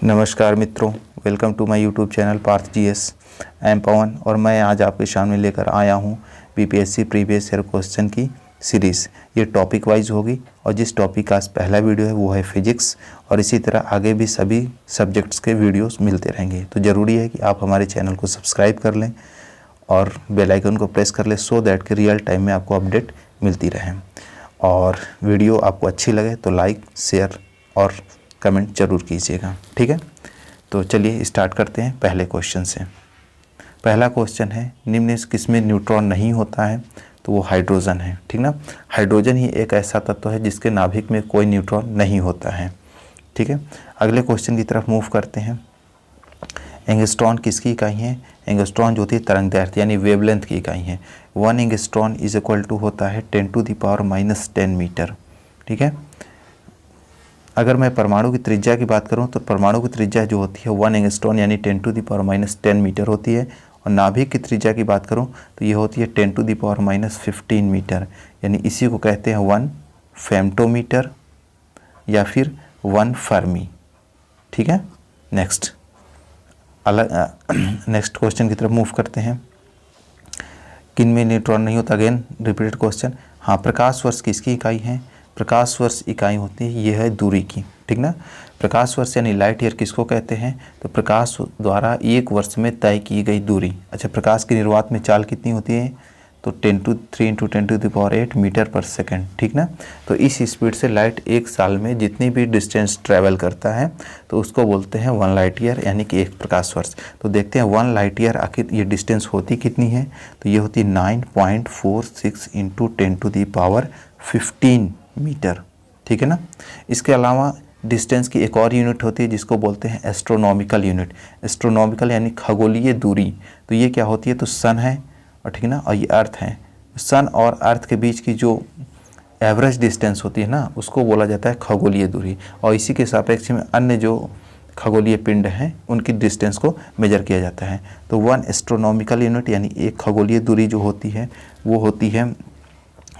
नमस्कार मित्रों, welcome to my YouTube channel Parth GS. I am Pawan और मैं आज आपके सामने लेकर आया हूँ बीपीएससी प्रीवियस ईयर क्वेश्चन की सीरीज़। ये टॉपिक वाइज होगी और जिस टॉपिक का आज पहला वीडियो है वो है फिजिक्स, और इसी तरह आगे भी सभी सब्जेक्ट्स के वीडियोस मिलते रहेंगे। तो ज़रूरी है कि आप हमारे चैनल को सब्सक्राइब कर लें और बेल आइकन को प्रेस कर लें, सो दैट कि रियल टाइम में आपको अपडेट मिलती रहे। और वीडियो आपको अच्छी लगे तो लाइक, शेयर और कमेंट जरूर कीजिएगा, ठीक है। तो चलिए स्टार्ट करते हैं पहले क्वेश्चन से। पहला क्वेश्चन है, निम्न किसमें न्यूट्रॉन नहीं होता है? तो वो हाइड्रोजन है, ठीक ना। हाइड्रोजन ही एक ऐसा तत्व है जिसके नाभिक में कोई न्यूट्रॉन नहीं होता है, ठीक है। अगले क्वेश्चन की तरफ मूव करते हैं। एंगस्ट्रॉन किसकी इकाई है? एंगस्ट्रॉन जो होती है तरंगदैर्घ्य यानी वेवलेंथ की इकाई है। 1 एंगस्ट्रॉन इज इक्वल टू होता है 10⁻⁻10 मीटर, ठीक है। अगर मैं परमाणु की त्रिज्या की बात करूं तो परमाणु की त्रिज्या जो होती है 1 एंगस्ट्रॉन यानी 10⁻10 मीटर होती है, और नाभिक की त्रिज्या की बात करूं तो ये होती है 10⁻15 मीटर, यानी इसी को कहते हैं 1 फेम्टोमीटर या फिर 1 फर्मी, ठीक है। नेक्स्ट क्वेश्चन की तरफ मूव करते हैं। किन में न्यूट्रॉन नहीं होता? Again repeated question. हाँ, प्रकाश वर्ष किसकी इकाई है? प्रकाश वर्ष इकाई होती है, ये है दूरी की, ठीक ना। प्रकाश वर्ष यानी लाइट ईयर किसको कहते हैं? तो प्रकाश द्वारा एक वर्ष में तय की गई दूरी। अच्छा, प्रकाश की निर्वात में चाल कितनी होती है? तो 3 × 10⁸ मीटर पर सेकेंड, ठीक ना। तो इस स्पीड से लाइट एक साल में जितनी भी डिस्टेंस ट्रैवल करता है तो उसको बोलते हैं 1 लाइट ईयर, यानी कि 1 प्रकाश वर्ष। तो देखते हैं 1 लाइट ईयर आखिर ये डिस्टेंस होती कितनी है? तो ये होती 9.46 × 10⁻15 मीटर, ठीक है ना। इसके अलावा डिस्टेंस की एक और यूनिट होती है जिसको बोलते हैं एस्ट्रोनॉमिकल यूनिट। एस्ट्रोनॉमिकल यानी खगोलीय दूरी। तो ये क्या होती है? तो सन है, और ठीक है ना, और ये अर्थ है। सन और अर्थ के बीच की जो एवरेज डिस्टेंस होती है ना, उसको बोला जाता है खगोलीय दूरी, और इसी के सापेक्ष में अन्य जो खगोलीय पिंड हैं उनकी डिस्टेंस को मेजर किया जाता है। तो 1 एस्ट्रोनॉमिकल यूनिट यानी एक खगोलीय दूरी जो होती है वो होती है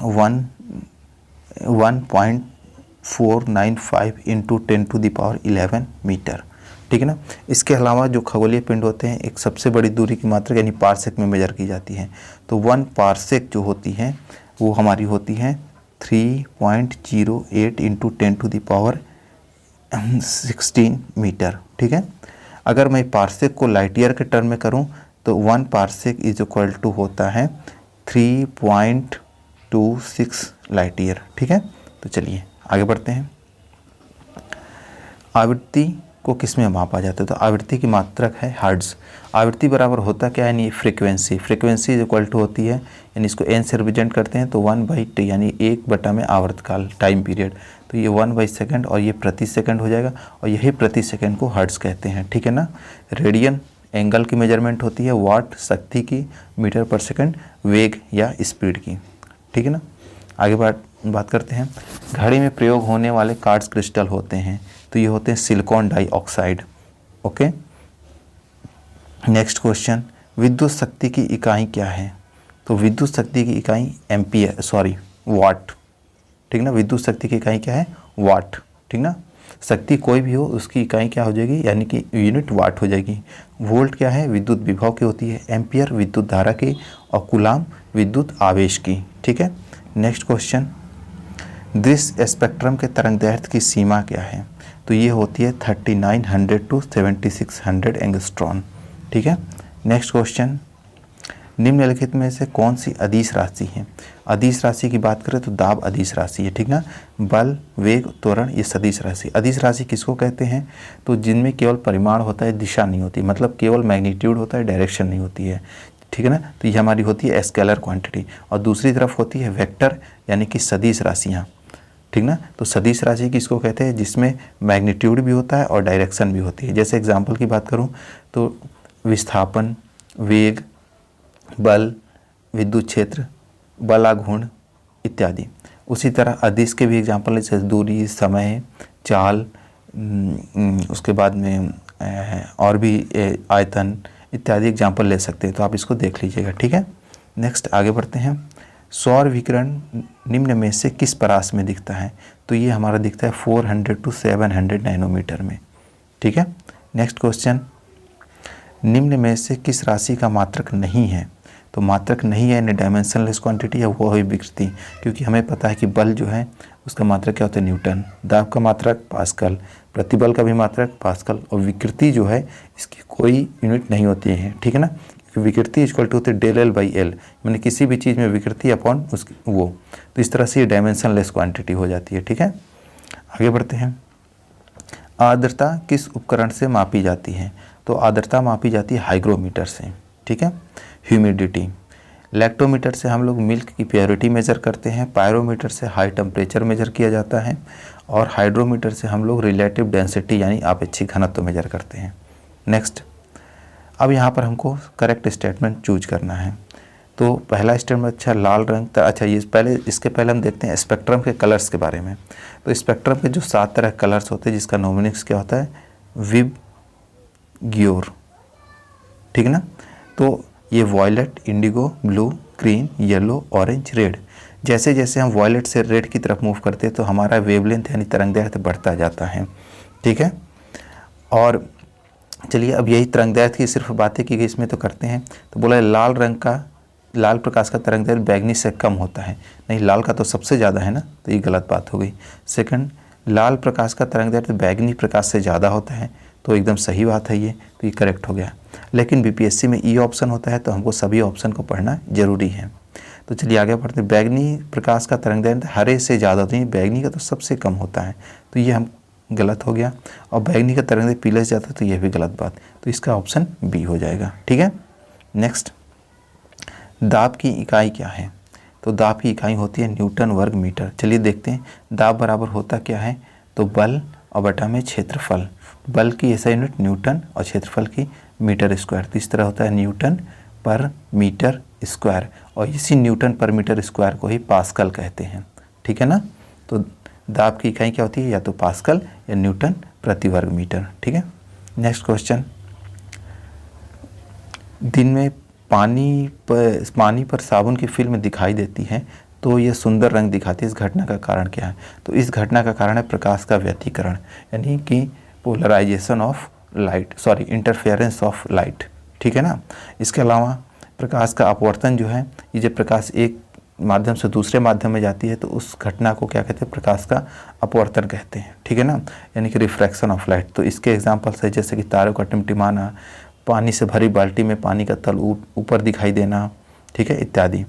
1.495 × 10⁻11 मीटर, ठीक है ना। इसके अलावा जो खगोलीय पिंड होते हैं एक सबसे बड़ी दूरी की मात्रा यानी पार्सेक में मेजर की जाती है। तो 1 पार्सेक जो होती है वो हमारी होती है 3.08 × 10⁻16 मीटर, ठीक है। अगर मैं पार्सेक को लाइट ईयर के टर्म में करूं तो 1 पार्सेक इज इक्वल टू होता है 3.26 लाइट ईयर, ठीक है। तो चलिए आगे बढ़ते हैं। आवृत्ति को किस में मापा जाता है? तो आवृत्ति की मात्रक है हर्ट्ज। आवृत्ति बराबर होता क्या है? यानी frequency. Frequency is equal to होती है, यानी इसको n से रिप्रेजेंट करते हैं तो 1/t यानी 1 में आवर्तकाल, टाइम पीरियड। तो ये 1/सेकंड और ये प्रति सेकंड हो जाएगा, और यही प्रति सेकंड को हर्ट्ज कहते हैं, ठीक है ना। रेडियन एंगल की मेजरमेंट होती है, वाट शक्ति की, मीटर पर सेकंड वेग या स्पीड की, ठीक है ना। आगे बात करते हैं। घड़ी में प्रयोग होने वाले क्वार्ट्ज क्रिस्टल होते हैं, तो ये होते हैं silicon dioxide, okay. Next question, विद्युत शक्ति की इकाई क्या है? तो विद्युत शक्ति की इकाई वाट, ठीक ना। विद्युत शक्ति की इकाई क्या है? वाट, ठीक ना। शक्ति कोई भी हो उसकी इकाई क्या हो जाएगी? यानी कि यूनिट वाट हो जाएगी। वोल्ट क्या है? विद्युत विभव की होती है। एम्पियर विद्युत धारा की, और कूलाम विद्युत आवेश की, ठीक है। नेक्स्ट क्वेश्चन, दृश्य स्पेक्ट्रम के तरंगदैर्घ्य की सीमा क्या है? तो ये होती है 3900 to 7600 एंगस्ट्रॉन, ठीक है। नेक्स्ट क्वेश्चन, निम्नलिखित में से कौन सी अदिश राशि है? अदिश राशि की बात करें तो दाब अदिश राशि है, ठीक ना। बल, वेग, त्वरण ये सदिश राशि। अदिश राशि किसको कहते हैं? तो जिनमें केवल परिमाण होता है, दिशा नहीं होती, मतलब केवल मैग्नीट्यूड होता है, डायरेक्शन नहीं होती है, ठीक है ना। तो ये हमारी होती है स्केलर क्वांटिटी, और दूसरी तरफ होती है वेक्टर यानी कि सदिश राशियाँ, ठीक ना। तो सदिश राशि किसको कहते हैं? जिसमें मैग्नीट्यूड भी होता है और डायरेक्शन भी होती है। जैसे एग्जांपल की बात करूं तो विस्थापन, वेग, बल, विद्युत क्षेत्र, बलाघूर्ण इत्यादि। उसी तरह अदिश के भी एग्जांपल है, जैसे दूरी, समय, चाल, उसके बाद में और भी आयतन इत्यादि एग्जांपल ले सकते हैं, तो आप इसको देख लीजिएगा, ठीक है। नेक्स्ट आगे बढ़ते हैं। सौर विकिरण निम्न में से किस परास में दिखता है? तो ये हमारा दिखता है 400 to 700 नैनोमीटर में, ठीक है। नेक्स्ट क्वेश्चन, निम्न में से किस राशि का मात्रक नहीं है? तो मात्रक नहीं है यानी डायमेंशनलेस क्वांटिटी है, वो है विकृति, क्योंकि हमें पता है कि बल जो है उसका मात्रक क्या होता है? न्यूटन। दाब का मात्रक पास्कल, प्रतिबल का भी मात्रक पास्कल, और विकृति जो है इसकी कोई यूनिट नहीं होती है, ठीक है ना, क्योंकि विकृति इक्वल टू होती है डेल एल बाई एल, मैंने किसी भी चीज़ में विकृति अपॉन उसकी वो, तो इस तरह से ये डायमेंशनलेस क्वांटिटी हो जाती है, ठीक है। आगे बढ़ते हैं। आर्द्रता किस उपकरण से मापी जाती है? तो आर्द्रता मापी जाती है हाइग्रोमीटर से, ठीक है। ह्यूमिडिटी, लैक्टोमीटर से हम लोग मिल्क की प्योरिटी मेज़र करते हैं, पायरोमीटर से हाई टेम्परेचर मेज़र किया जाता है, और हाइड्रोमीटर से हम लोग रिलेटिव डेंसिटी यानी आपेक्षिक घनत्व मेज़र करते हैं। नेक्स्ट, अब यहाँ पर हमको करेक्ट स्टेटमेंट चूज करना है। तो पहला स्टेटमेंट, अच्छा लाल रंग, अच्छा ये पहले, इसके पहले हम देखते हैं स्पेक्ट्रम के कलर्स के बारे में। तो स्पेक्ट्रम के जो 7 तरह कलर्स होते हैं जिसका नोमिनिक्स क्या होता है? विब ग्योर, ठीक है ना। तो ये violet, indigo, blue, green, yellow, orange, red. जैसे जैसे हम वॉयलेट से रेड की तरफ मूव करते हैं तो हमारा वेवलेंथ यानी तरंगदैर्घ्य बढ़ता जाता है, ठीक है। और चलिए अब यही तरंगदैर्घ्य की सिर्फ बातें की गई, इसमें तो करते हैं। तो बोला लाल रंग का, लाल प्रकाश का तरंगदैर्घ्य बैगनी से कम होता है। नहीं, लाल का तो सबसे ज़्यादा है ना, तो ये गलत बात हो गई। सेकंड, लाल प्रकाश का तरंगदैर्घ्य बैगनी प्रकाश से ज़्यादा होता है, तो एकदम सही बात है ये, तो ये करेक्ट हो गया। लेकिन बीपीएससी में ई ऑप्शन होता है तो हमको सभी ऑप्शन को पढ़ना जरूरी है। तो चलिए आगे बढ़ते हैं। बैगनी प्रकाश का तरंगदैर्घ्य हरे से ज़्यादा होता है, बैगनी का तो सबसे कम होता है, तो ये हम गलत हो गया। और बैगनी का तरंगदैर्घ्य पीले से जाता है तो यह भी गलत बात, तो इसका ऑप्शन बी हो जाएगा, ठीक है। नेक्स्ट, दाब की इकाई क्या है? तो दाब की इकाई होती है न्यूटन वर्ग मीटर। चलिए देखते हैं, दाब बराबर होता क्या है? तो बल और बटा में क्षेत्रफल। बल की ऐसा यूनिट न्यूटन और क्षेत्रफल की मीटर स्क्वायर, तो इस तरह होता है न्यूटन पर मीटर स्क्वायर, और इसी न्यूटन पर मीटर स्क्वायर को ही पास्कल कहते हैं, ठीक है ना। तो दाब की इकाई क्या होती है? या तो पास्कल या न्यूटन प्रति वर्ग मीटर, ठीक है। नेक्स्ट क्वेश्चन, दिन में पानी पर साबुन की फिल्म दिखाई देती है तो यह सुंदर रंग दिखाती है, इस घटना का कारण क्या है? तो इस घटना का कारण है प्रकाश का व्यतिकरण, यानी कि polarization of light, sorry interference of light, ठीक है ना। इसके अलावा प्रकाश का अपवर्तन जो है, ये जब प्रकाश एक माध्यम से दूसरे माध्यम में जाती है तो उस घटना को क्या कहते हैं? प्रकाश का अपवर्तन कहते हैं, ठीक है ना, यानी कि रिफ्रैक्शन ऑफ लाइट। तो इसके एग्जांपल्स है जैसे कि तारों का टिमटिमाना, पानी से भरी बाल्टी में पानी का तल ऊपर दिखाई देना, ठीक है, इत्यादि।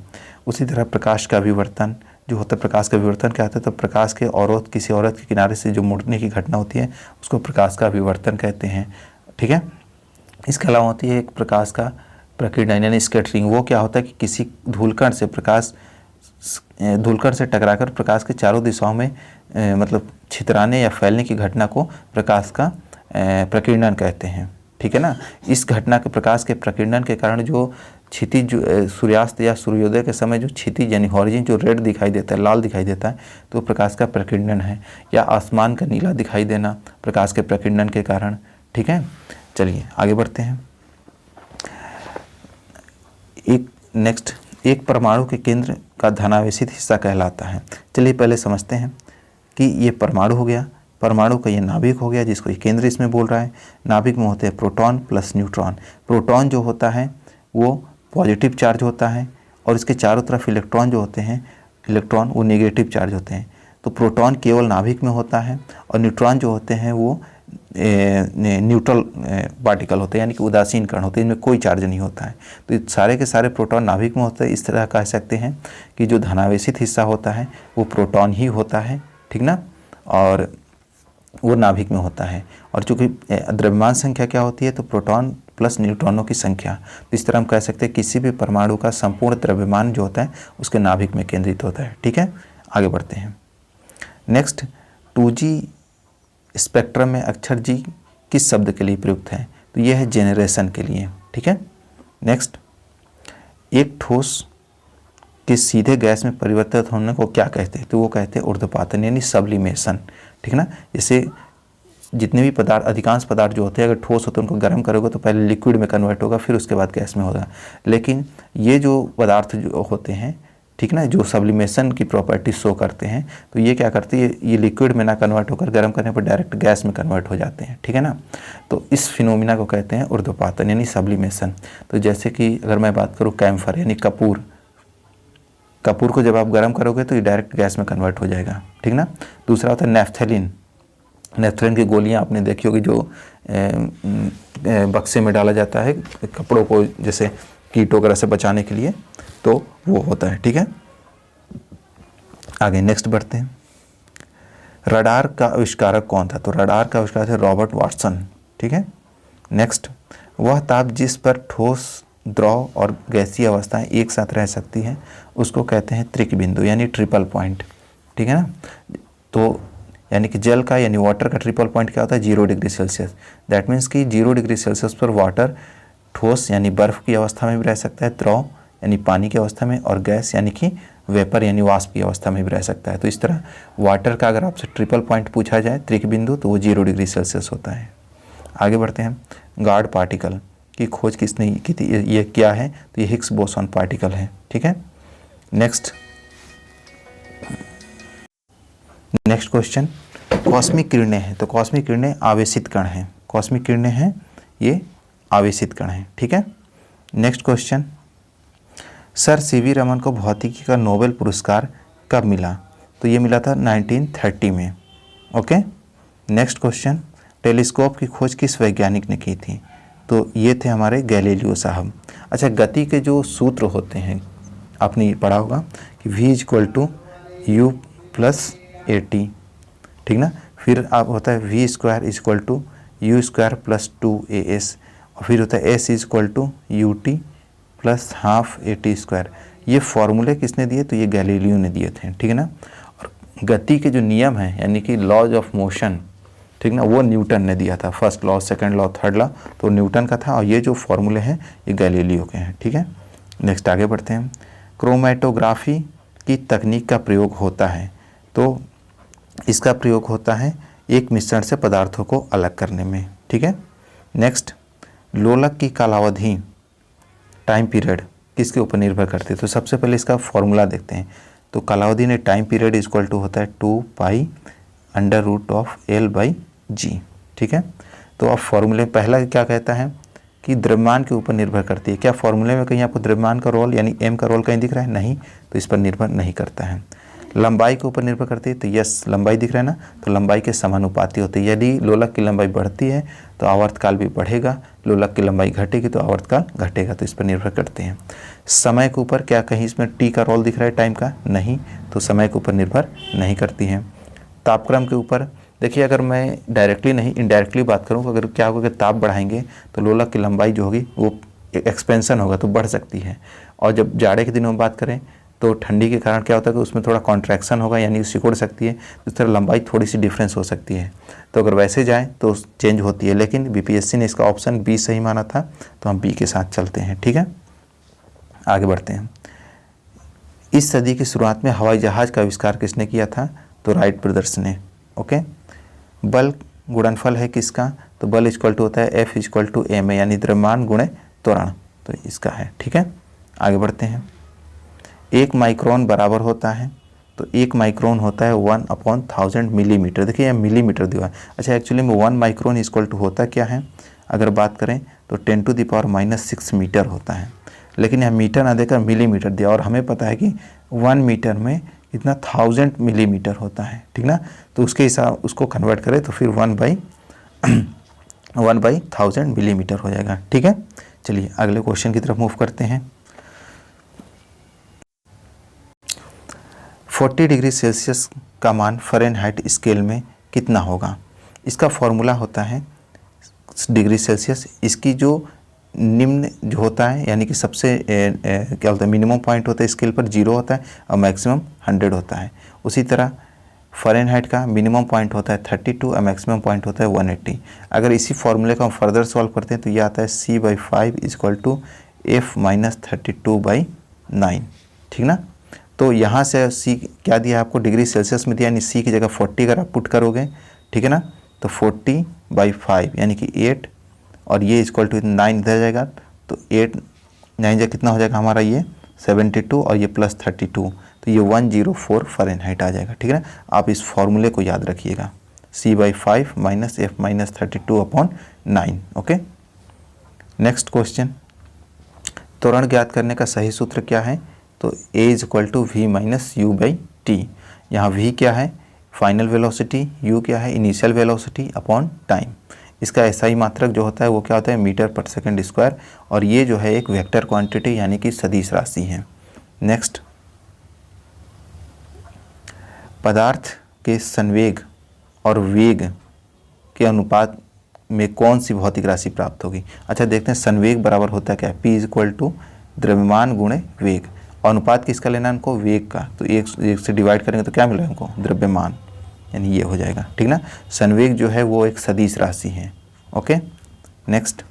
उसी तरह प्रकाश का विवर्तन जो होता है, प्रकाश का विवर्तन क्या होता है? तो प्रकाश के किसी औरत के किनारे से जो मुड़ने की घटना होती है उसको प्रकाश का विवर्तन कहते हैं, ठीक है। इसके अलावा होती है एक प्रकाश का प्रकीर्णन यानी स्कैटरिंग। वो क्या होता है कि किसी धूलकण से टकराकर प्रकाश के चारों दिशाओं में मतलब छितराने या फैलने की घटना को प्रकाश का प्रकीर्णन कहते हैं, ठीक है ना। इस घटना के प्रकाश के प्रकीर्णन के कारण जो क्षितिज सूर्यास्त या सूर्योदय के समय जो क्षितिज यानी हॉरिजन जो रेड दिखाई देता है, लाल दिखाई देता है, तो प्रकाश का प्रकीर्णन है। या आसमान का नीला दिखाई देना प्रकाश के प्रकीर्णन के कारण, ठीक है। चलिए आगे बढ़ते हैं। नेक्स्ट, एक परमाणु के केंद्र का धनावेशित हिस्सा कहलाता है। चलिए पहले समझते हैं कि ये परमाणु हो गया, परमाणु का ये नाभिक हो गया जिसको ये केंद्र इसमें बोल रहा है। नाभिक में होते हैं प्रोटॉन प्लस न्यूट्रॉन। प्रोटॉन जो होता है वो पॉजिटिव चार्ज होता है और इसके चारों तरफ इलेक्ट्रॉन जो होते हैं, इलेक्ट्रॉन वो नेगेटिव चार्ज होते हैं। तो प्रोटॉन केवल नाभिक में होता है और न्यूट्रॉन जो होते हैं वो न्यूट्रल पार्टिकल होते हैं, यानी कि उदासीन कण होते हैं, इनमें कोई चार्ज नहीं होता है। तो सारे के सारे प्रोटॉन नाभिक में होते हैं। इस तरह कह सकते हैं कि जो धनावेशित हिस्सा होता है वो प्रोटॉन ही होता है, ठीक ना, और वो नाभिक में होता है। और चूँकि द्रव्यमान संख्या क्या होती है, तो प्रोटॉन प्लस न्यूट्रॉनों की संख्या। तो इस तरह हम कह सकते हैं किसी भी परमाणु का संपूर्ण द्रव्यमान जो होता है उसके नाभिक में केंद्रित होता है, ठीक है। आगे बढ़ते हैं। नेक्स्ट, 2G स्पेक्ट्रम में अक्षर G किस शब्द के लिए प्रयुक्त है? तो यह है जेनरेशन के लिए, ठीक है। नेक्स्ट, एक ठोस के सीधे गैस में परिवर्तित होने को क्या कहते हैं? तो वो कहते हैं ऊर्ध्वपातन यानी सब्लिमेशन, ठीक है ना। जैसे जितने भी पदार्थ, अधिकांश पदार्थ जो होते हैं अगर ठोस होते हैं उनको गर्म करोगे तो पहले लिक्विड में कन्वर्ट होगा, फिर उसके बाद गैस में होगा। लेकिन ये जो पदार्थ जो होते हैं, ठीक ना, जो सब्लिमेशन की प्रॉपर्टी शो करते हैं। तो ये क्या करती है, ये लिक्विड में ना कन्वर्ट होकर गर्म करने पर डायरेक्ट गैस में कन्वर्ट हो जाते हैं, ठीक है ना। तो इस फिनोमिना को कहते हैं ऊर्ध्वपातन यानी सब्लिमेशन। तो जैसे कि अगर मैं बात करूँ कैम्फर यानी कपूर, कपूर को जब आप गर्म करोगे तो ये डायरेक्ट गैस में कन्वर्ट हो जाएगा, ठीक ना। दूसरा होता है नेफ्थेलिन। नेफ्थेलिन की गोलियां आपने देखी होगी, जो बक्से में डाला जाता है कपड़ों को जैसे कीट वगैरह से बचाने के लिए, तो वो होता है, ठीक है। आगे नेक्स्ट बढ़ते हैं। रडार का आविष्कारक कौन था? तो रडार का आविष्कारक था रॉबर्ट वाटसन, ठीक है। नेक्स्ट, वह ताप जिस पर ठोस, द्रव और गैसीय अवस्थाएं एक साथ रह सकती हैं उसको कहते हैं त्रिक बिंदु यानी ट्रिपल पॉइंट, ठीक है ना। तो यानी कि जल का यानी वाटर का ट्रिपल पॉइंट क्या होता है? 0 डिग्री सेल्सियस। दैट मीन्स कि 0 डिग्री सेल्सियस पर वाटर ठोस यानी बर्फ़ की अवस्था में भी रह सकता है, द्रव यानी पानी की अवस्था में, और गैस यानी कि वेपर यानी वाष्प की अवस्था में भी रह सकता है। तो इस तरह वाटर का अगर आपसे ट्रिपल पॉइंट पूछा जाए त्रिक बिंदु, तो वो 0 डिग्री सेल्सियस होता है। आगे बढ़ते हैं। गार्ड पार्टिकल की खोज किसने की थी? ये क्या है? तो ये हिग्स बोसॉन पार्टिकल है, ठीक है। नेक्स्ट क्वेश्चन, कॉस्मिक किरणें हैं। तो कॉस्मिक किरणें आवेशित कण हैं, कॉस्मिक किरणें हैं ये आवेशित कण हैं, ठीक है। Next question, sir CV Raman को भौतिकी का नोबेल पुरस्कार कब मिला? तो ये मिला था 1930 में, ओके। नेक्स्ट क्वेश्चन, टेलीस्कोप की खोज किस वैज्ञानिक ने की थी? तो ये थे हमारे गैलीलियो साहब। अच्छा, गति के जो सूत्र होते हैं आपने ये पढ़ा होगा कि v = u+at, ठीक ना। फिर आप होता है v² = u² + 2as, और फिर होता है s = ut + ½ at²। ये फॉर्मूले किसने दिए? तो ये गैलीलियो ने दिए थे, ठीक है ना। और गति के जो नियम हैं यानी कि लॉज ऑफ मोशन, ठीक ना, वो न्यूटन ने दिया था। First law, second law, third law तो न्यूटन का था, और ये जो फॉर्मूले हैं ये गैलीलियो के हैं, ठीक है। नेक्स्ट आगे बढ़ते हैं। क्रोमेटोग्राफी की तकनीक का प्रयोग होता है, तो इसका प्रयोग होता है एक मिश्रण से पदार्थों को अलग करने में, ठीक है। नेक्स्ट, लोलक की कालावधि टाइम पीरियड किसके ऊपर निर्भर करती है? तो सबसे पहले इसका फॉर्मूला देखते हैं। तो कालावधि ने टाइम पीरियड इक्वल टू होता है 2π√L/g, ठीक है। तो अब फॉर्मूले पहला क्या कहता है कि द्रव्यमान के ऊपर निर्भर करती है। क्या फॉर्मूले में कहीं आपको द्रव्यमान का रोल यानी m का रोल कहीं दिख रहा है? नहीं, तो इस पर निर्भर नहीं करता है। लंबाई के ऊपर निर्भर करती है, तो यस लंबाई दिख रहा है ना, तो लंबाई के समानुपाती होती है। यदि लोलक की लंबाई बढ़ती है तो आवर्तकाल भी बढ़ेगा, लोलक की लंबाई घटेगी तो आवर्तकाल घटेगा, तो इस पर निर्भर करते हैं। समय के ऊपर क्या कहीं इसमें टी का रोल दिख रहा है टाइम का? नहीं, तो समय के ऊपर निर्भर नहीं करती हैं। तापक्रम के ऊपर देखिए, अगर मैं डायरेक्टली नहीं इनडायरेक्टली बात करूँ, अगर क्या होगा कि ताप बढ़ाएंगे तो लोलक की लंबाई जो होगी वो एक्सपेंशन होगा तो बढ़ सकती है। और जब जाड़े के दिनों में बात करें तो ठंडी के कारण क्या होता है कि उसमें थोड़ा कॉन्ट्रैक्शन होगा यानी सिकुड़ सकती है, इस तरह लंबाई थोड़ी सी डिफरेंस हो सकती है। तो अगर वैसे जाए तो चेंज होती है, लेकिन बीपीएससी ने इसका ऑप्शन बी सही माना था, तो हम बी के साथ चलते हैं, ठीक है। आगे बढ़ते हैं। इस सदी की शुरुआत में हवाई जहाज़ का आविष्कार किसने किया था? तो राइट ब्रदर्स ने, ओके। बल गुणनफल है किसका? तो बल इक्वल टू होता है F = ma यानी द्रव्यमान गुणे त्वरण, तो इसका है, ठीक है। आगे बढ़ते हैं। 1 माइक्रोन बराबर होता है, तो 1 माइक्रोन होता है 1/1000 मिलीमीटर। देखिए यह मिलीमीटर दिया है। अच्छा, एक्चुअली में 1 माइक्रोन इक्वल टू होता क्या है? अगर बात करें तो 10⁻⁻6 मीटर होता है, लेकिन यह मीटर ना देकर मिलीमीटर दिया, और हमें पता है कि 1 मीटर में इतना 1000 मिलीमीटर होता है, ठीक ना। तो उसके हिसाब उसको कन्वर्ट करें तो फिर 1/1000 मिलीमीटर हो जाएगा, ठीक है। चलिए अगले क्वेश्चन की तरफ मूव करते हैं। 40 डिग्री सेल्सियस का मान फ़ारेनहाइट स्केल में कितना होगा? इसका फॉर्मूला होता है डिग्री सेल्सियस। इसकी जो निम्न जो होता है यानी कि सबसे क्या होता है मिनिमम पॉइंट होता है स्केल पर 0 होता है और मैक्सिमम 100 होता है। उसी तरह फ़ारेनहाइट का मिनिमम पॉइंट होता है 32 और मैक्सिमम पॉइंट होता है 180। अगर इसी फॉर्मूले को हम फर्दर सॉल्व करते हैं तो ये आता है C/5 = F - 32/9, ठीक ना। तो यहाँ से C क्या दिया आपको? डिग्री सेल्सियस में दिया, यानी C की जगह 40 अगर आप पुट करोगे, ठीक है ना, तो 40/5 यानी कि 8, और ये = 9 इधर जाएगा तो 8 9 जा कितना हो जाएगा हमारा? ये 72 और ये +32, तो ये 104 फ़ारेनहाइट आ जाएगा। ठीक है ना, आप इस फॉर्मूले को याद रखिएगा, C/5 - F - 32/9। Okay, next question, त्वरण ज्ञात करने का सही सूत्र क्या है? तो A = V - U/T। यहाँ V क्या है? फाइनल वेलोसिटी, U क्या है? Initial velocity upon time. इसका SI मात्रक जो होता है वो क्या होता है? मीटर/सेकंड², और ये जो है एक वेक्टर क्वांटिटी यानी कि सदिश राशि है। नेक्स्ट, पदार्थ के संवेग और वेग के अनुपात में कौन सी भौतिक राशि प्राप्त होगी? अच्छा, देखते हैं संवेग बराबर होता है क्या? P = द्रव्यमान गुणे वेग। अनुपात किसका लेना है हमको? वेग का। तो एक से डिवाइड करेंगे तो क्या मिलेगा हमको? द्रव्यमान, यानी ये हो जाएगा। ठीक ना, संवेग जो है वो एक सदिश राशि है। ओके, नेक्स्ट,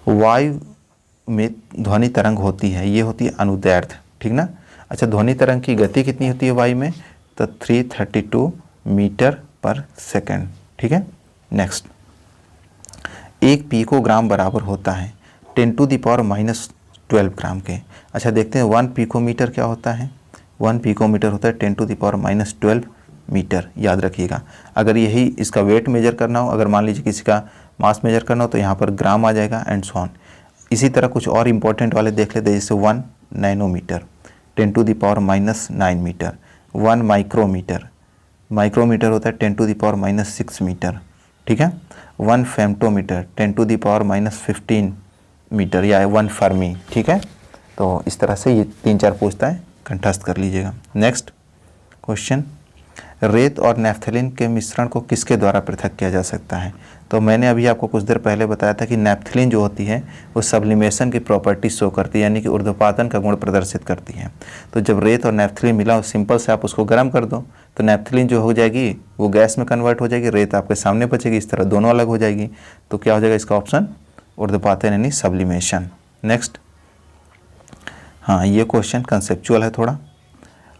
वायु में ध्वनि तरंग होती है, ये होती है अनुदैर्ध्य। ठीक ना, अच्छा, ध्वनि तरंग की गति कितनी होती है वायु में? तो 332 मीटर/सेकंड। ठीक है, नेक्स्ट, 1 पिकोग्राम बराबर होता है 10⁻⁻12 ग्राम के। अच्छा, देखते हैं 1 पिकोमीटर क्या होता है? 1 पिकोमीटर होता है 10⁻12 मीटर। याद रखिएगा, अगर यही इसका वेट मेजर करना हो, अगर मान लीजिए किसी का मास मेजर करना हो तो यहाँ पर ग्राम आ जाएगा एंड सो ऑन। इसी तरह कुछ और इंपॉर्टेंट वाले देख लेते हैं, जैसे 1 नैनोमीटर 10⁻⁹ मीटर, 1 माइक्रोमीटर, माइक्रोमीटर होता है 10⁻6 मीटर। ठीक है, 1 फेम्टोमीटर 10⁻15 मीटर, या 1 फर्मी। ठीक है, तो इस तरह से ये 3-4 पूछता है, कंठस्थ कर लीजिएगा। नेक्स्ट क्वेश्चन, रेत और नैफ्थलीन के मिश्रण को किसके द्वारा पृथक किया जा सकता है? तो मैंने अभी आपको कुछ देर पहले बताया था कि नैफ्थलीन जो होती है वो सब्लिमेशन की प्रॉपर्टी शो करती है, यानी कि ऊर्ध्वपातन का गुण प्रदर्शित करती है। तो जब रेत और नैफ्थलीन मिला, सिंपल से आप उसको गर्म कर दो तो नैफ्थलीन जो हो जाएगी वो गैस में कन्वर्ट हो जाएगी, रेत आपके सामने बचेगी, इस तरह दोनों अलग हो जाएगी। तो क्या हो जाएगा इसका ऑप्शन? ऊर्ध्वपातन यानी सब्लिमेशन। नेक्स्ट, हाँ, ये क्वेश्चन कंसेप्चुअल है थोड़ा।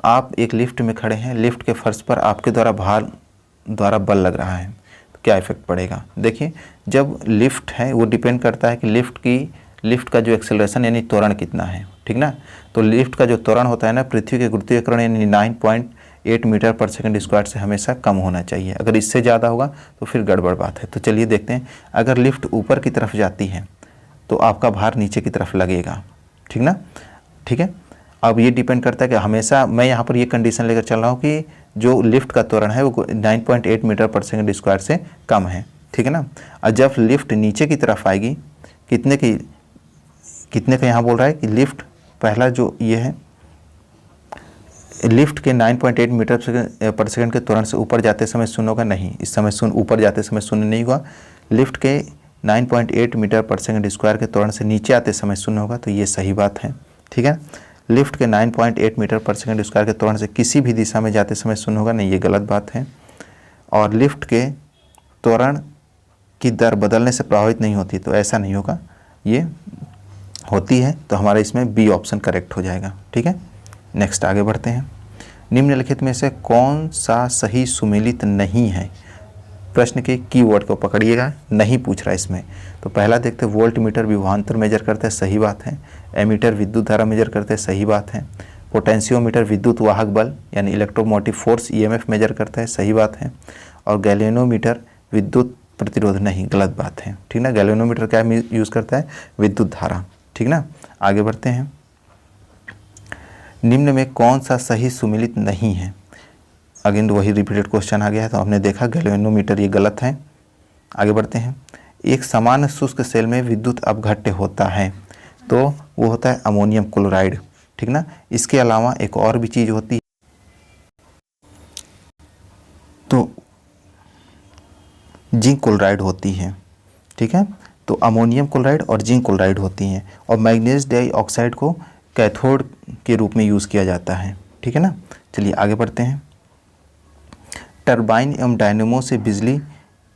आप एक लिफ्ट में खड़े हैं, लिफ्ट के फर्श पर आपके द्वारा भार द्वारा बल लग रहा है, तो क्या इफेक्ट पड़ेगा? देखिए, जब लिफ्ट है वो डिपेंड करता है कि लिफ्ट का जो एक्सेलरेशन यानी त्वरण कितना है। ठीक ना, तो लिफ्ट का जो त्वरण होता है ना, पृथ्वी के गुरुत्वाकर्षण यानी 9.8 मीटर/सेकंड² से हमेशा कम होना चाहिए। अगर इससे ज़्यादा होगा तो फिर गड़बड़ बात है। तो चलिए देखते हैं, अगर लिफ्ट ऊपर की तरफ जाती है तो आपका भार नीचे की तरफ लगेगा। ठीक ना, ठीक है। अब ये डिपेंड करता है कि हमेशा मैं यहाँ पर ये कंडीशन लेकर चल रहा हूँ कि जो लिफ्ट का त्वरण है वो 9.8 मीटर/सेकंड² से कम है। ठीक है ना, और जब लिफ्ट नीचे की तरफ आएगी, कितने का यहाँ बोल रहा है कि लिफ्ट पहला जो ये है, लिफ्ट के 9.8 मीटर/सेकंड के त्वरण से ऊपर जाते समय शून्य होगा? नहीं, इस समय शून्य, ऊपर जाते समय शून्य नहीं हुआ। लिफ्ट के 9.8 मीटर/सेकंड² के त्वरण से नीचे आते समय शून्य होगा, तो ये सही बात है। ठीक है, लिफ्ट के 9.8 मीटर/सेकंड² के त्वरण से किसी भी दिशा में जाते समय शून्य होगा? नहीं, ये गलत बात है। और लिफ्ट के त्वरण की दर बदलने से प्रभावित नहीं होती, तो ऐसा नहीं होगा, ये होती है। तो हमारा इसमें बी ऑप्शन करेक्ट हो जाएगा। ठीक है, नेक्स्ट आगे बढ़ते हैं। निम्नलिखित में से कौन सा सही सुमेलित नहीं है? प्रश्न के कीवर्ड को पकड़िएगा, नहीं पूछ रहा है इसमें। तो पहला देखते हैं, वोल्ट मीटर विभवांतर मेजर करते हैं, सही बात है। एमीटर विद्युत धारा मेजर करते हैं, सही बात है। पोटेंशियोमीटर विद्युत वाहक बल यानी इलेक्ट्रोमोटिव फोर्स EMF मेजर करता है, सही बात है। और गैल्वेनोमीटर विद्युत प्रतिरोध, नहीं, गलत बात है। ठीक ना, गैल्वेनोमीटर क्या यूज़ करता है? विद्युत धारा। ठीक ना, आगे बढ़ते हैं। निम्न में कौन सा सही सुमेलित नहीं है? अगेन वही रिपीटेड क्वेश्चन आ गया है, तो आपने देखा गैल्वेनोमीटर ये गलत है। आगे बढ़ते हैं। एक समान शुष्क सेल में विद्युत अपघट्य होता है, तो वो होता है अमोनियम क्लोराइड। ठीक ना, इसके अलावा एक और भी चीज़ होती है, तो जिंक क्लोराइड होती है। ठीक है, तो अमोनियम क्लोराइड और जिंक क्लोराइड होती हैं। और मैग्नीज डाइऑक्साइड को कैथोड के रूप में यूज़ किया जाता है। ठीक है ना, चलिए आगे बढ़ते हैं। टरबाइन एवं डायनेमो से बिजली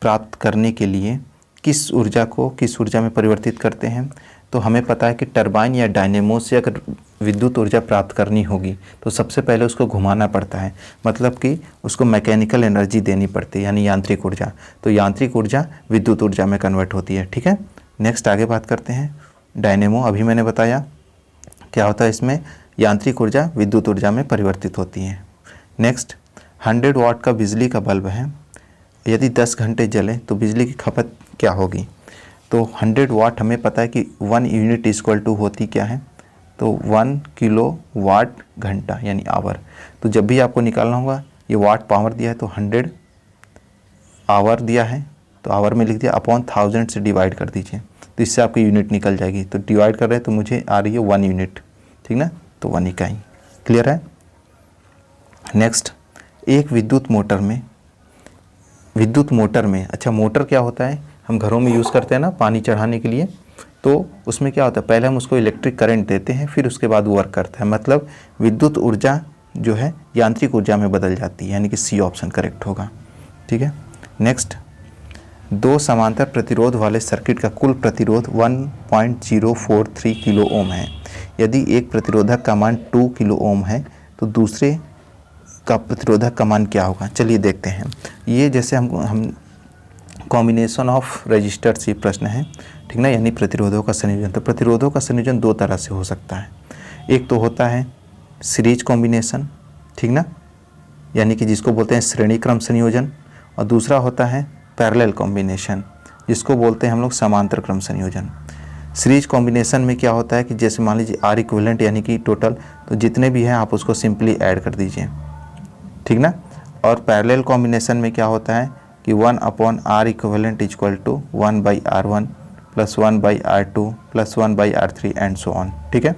प्राप्त करने के लिए किस ऊर्जा में परिवर्तित करते हैं? तो हमें पता है कि टरबाइन या डायनेमो से अगर विद्युत ऊर्जा प्राप्त करनी होगी तो सबसे पहले उसको घुमाना पड़ता है, मतलब कि उसको मैकेनिकल एनर्जी देनी पड़ती है, यानी यांत्रिक ऊर्जा। तो यांत्रिक ऊर्जा विद्युत ऊर्जा में कन्वर्ट होती है। ठीक है, नेक्स्ट आगे बात करते हैं। डायनेमो अभी मैंने बताया क्या होता है, इसमें यांत्रिक ऊर्जा विद्युत ऊर्जा में परिवर्तित होती है। नेक्स्ट 100 वाट का बिजली का बल्ब है, यदि 10 घंटे जले तो बिजली की खपत क्या होगी। तो 100 वाट हमें पता है कि 1 यूनिट इक्वल टू होती क्या है, तो 1 किलो वाट घंटा यानी आवर। तो जब भी आपको निकालना होगा, ये वाट पावर दिया है तो 100 आवर दिया है तो आवर में लिख दिया, अपॉन 1000 से डिवाइड कर दीजिए तो इससे आपकी यूनिट निकल जाएगी। तो डिवाइड कर रहे हैं तो मुझे आ रही है 1 यूनिट, ठीक ना, तो 1 इकाई। क्लियर है। नेक्स्ट, एक विद्युत मोटर में अच्छा मोटर क्या होता है, हम घरों में यूज़ करते हैं ना पानी चढ़ाने के लिए, तो उसमें क्या होता है, पहले हम उसको इलेक्ट्रिक करंट देते हैं फिर उसके बाद वर्क करता है, मतलब विद्युत ऊर्जा जो है यांत्रिक ऊर्जा में बदल जाती है, यानी कि सी ऑप्शन करेक्ट होगा। ठीक है। नेक्स्ट, 2 समांतर प्रतिरोध वाले सर्किट का कुल प्रतिरोध 1.043 किलो ओम है। यदि एक प्रतिरोधक का मान 2 किलो ओम है तो दूसरे का प्रतिरोधक का मान क्या होगा। चलिए देखते हैं। ये जैसे हम कॉम्बिनेशन ऑफ रजिस्टर से प्रश्न है, ठीक ना, यानी प्रतिरोधों का संयोजन। तो प्रतिरोधों का संयोजन 2 तरह से हो सकता है। एक तो होता है सीरीज कॉम्बिनेशन, ठीक ना, यानी कि जिसको बोलते हैं श्रेणी क्रम संयोजन, और दूसरा होता है पैरेलल कॉम्बिनेशन, जिसको बोलते हैं हम लोग समांतर क्रम संयोजन। सीरीज कॉम्बिनेशन में क्या होता है कि जैसे मान लीजिए आर इक्विवेलेंट यानी कि टोटल, तो जितने भी हैं आप उसको सिंपली ऐड कर दीजिए, ठीक ना। और पैरेलल कॉम्बिनेशन में क्या होता है कि 1/R equivalent equal to 1/R1 plus 1/R2 plus 1/R3 and so on. ठीक है।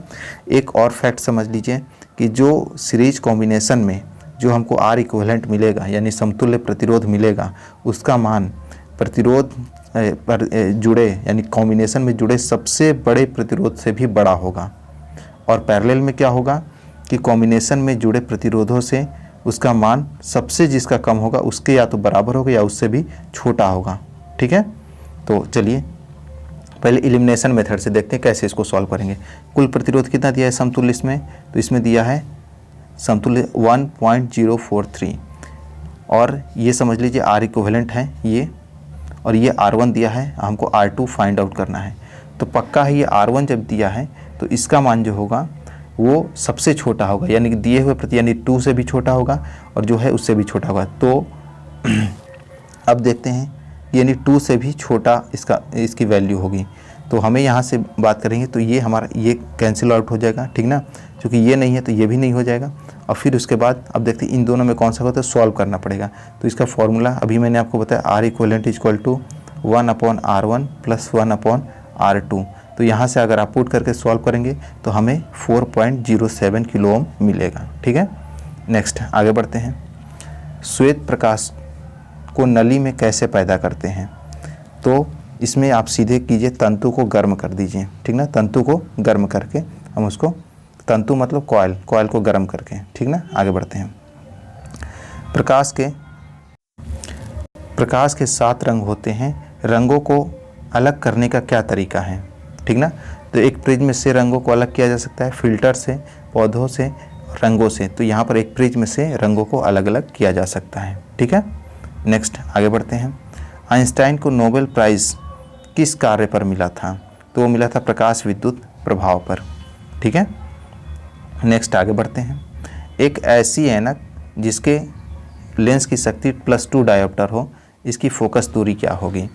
एक और फैक्ट समझ लीजिए कि जो सीरीज कॉम्बिनेशन में जो हमको आर इक्विवेलेंट मिलेगा यानी समतुल्य प्रतिरोध मिलेगा, उसका मान प्रतिरोध पर जुड़े यानी कॉम्बिनेशन में जुड़े सबसे बड़े प्रतिरोध से भी बड़ा होगा। और पैरेलल में क्या होगा कि कॉम्बिनेशन में जुड़े प्रतिरोधों से उसका मान सबसे जिसका कम होगा उसके या तो बराबर होगा या उससे भी छोटा होगा। ठीक है। तो चलिए पहले एलिमिनेशन मेथड से देखते हैं कैसे इसको सॉल्व करेंगे। कुल प्रतिरोध कितना दिया है समतुल्य इसमें, तो इसमें दिया है समतुल्य 1.043 और ये समझ लीजिए आर इक्विवेलेंट है ये, और ये R1 दिया है, हमको R2 फाइंड आउट करना है। तो पक्का है ये R1 जब दिया है तो इसका मान जो होगा वो सबसे छोटा होगा, यानी कि दिए हुए प्रति यानी 2 से भी छोटा होगा और जो है उससे भी छोटा होगा। तो अब देखते हैं यानी 2 से भी छोटा इसकी वैल्यू होगी। तो हमें यहाँ से बात करेंगे तो ये हमारा ये कैंसिल आउट हो जाएगा, ठीक ना, क्योंकि ये नहीं है तो ये भी नहीं हो जाएगा। और फिर उसके बाद अब देखते हैं इन दोनों में कौन सा होता है, सॉल्व करना पड़ेगा। तो इसका फॉर्मूला अभी मैंने आपको बताया, R equivalent equal to 1/R1 plus 1/R2। तो यहाँ से अगर आप पुट करके सॉल्व करेंगे तो हमें 4.07 किलो ओम मिलेगा। ठीक है। नेक्स्ट आगे बढ़ते हैं। श्वेत प्रकाश को नली में कैसे पैदा करते हैं, तो इसमें आप सीधे कीजिए, तंतु को गर्म कर दीजिए, ठीक ना, तंतु को गर्म करके हम उसको, तंतु मतलब कॉइल को गर्म करके, ठीक ना। आगे बढ़ते हैं। प्रकाश के 7 रंग होते हैं, रंगों को अलग करने का क्या तरीका है, ठीक ना। तो एक प्रिज्म से रंगों को अलग किया जा सकता है, फिल्टर से, पौधों से, रंगों से। तो यहाँ पर एक प्रिज्म से रंगों को अलग अलग किया जा सकता है। ठीक है। नेक्स्ट आगे बढ़ते हैं। आइंस्टाइन को नोबेल प्राइज़ किस कार्य पर मिला था, तो वो मिला था प्रकाश विद्युत प्रभाव पर। ठीक है। नेक्स्ट आगे बढ़ते हैं। एक ऐसी ऐनक जिसके लेंस की शक्ति +2 डायोप्टर हो, इसकी फोकस दूरी क्या होगी।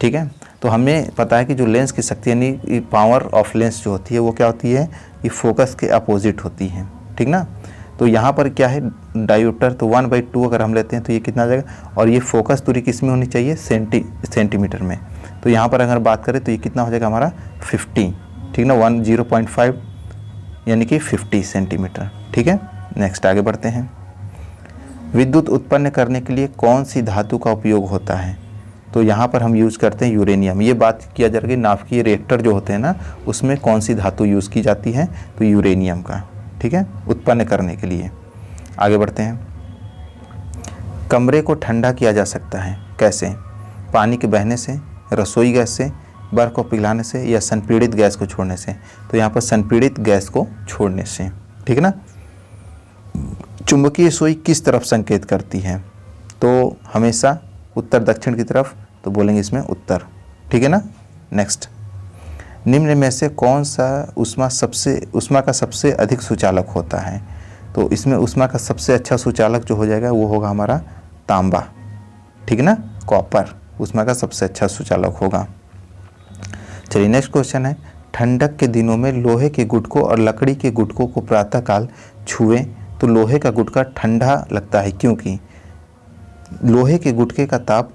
ठीक है। तो हमें पता है कि जो लेंस की शक्ति यानी पावर ऑफ लेंस जो होती है वो क्या होती है, ये फोकस के अपोजिट होती है, ठीक ना। तो यहाँ पर क्या है डायोप्टर, तो 1/2 अगर हम लेते हैं तो ये कितना आ जाएगा, और ये फोकस दूरी किस में होनी चाहिए, सेंटीमीटर में। तो यहाँ पर अगर बात करें तो ये कितना हो जाएगा हमारा 50, ठीक ना, 0.5 यानी कि 50 सेंटीमीटर। ठीक है। नेक्स्ट आगे बढ़ते हैं। विद्युत उत्पन्न करने के लिए कौन सी धातु का उपयोग होता है, तो यहाँ पर हम यूज़ करते हैं यूरेनियम। ये बात किया जा रहा है नाभिकीय रिएक्टर जो होते हैं ना, उसमें कौन सी धातु यूज़ की जाती है, तो यूरेनियम का। ठीक है, उत्पन्न करने के लिए। आगे बढ़ते हैं। कमरे को ठंडा किया जा सकता है कैसे, पानी के बहने से, रसोई गैस से, बर्फ़ को पिघलाने से, या संपीड़ित गैस को छोड़ने से। तो यहाँ पर संपीड़ित गैस को छोड़ने से, ठीक है ना। चुंबकीय सुई किस तरफ संकेत करती है, तो हमेशा उत्तर दक्षिण की तरफ, तो बोलेंगे इसमें उत्तर। ठीक है ना। नेक्स्ट, निम्न में से कौन सा ऊष्मा का सबसे अधिक सुचालक होता है? तो इसमें ऊष्मा का सबसे अच्छा सुचालक जो हो जाएगा वो होगा हमारा तांबा, ठीक है ना, कॉपर ऊष्मा का सबसे अच्छा सुचालक होगा। चलिए नेक्स्ट क्वेश्चन है, ठंडक के दिनों में लोहे के गुटकों और लकड़ी के गुटकों को प्रातःकाल छुएं तो लोहे का गुटका ठंडा लगता है, क्योंकि लोहे के गुटके का ताप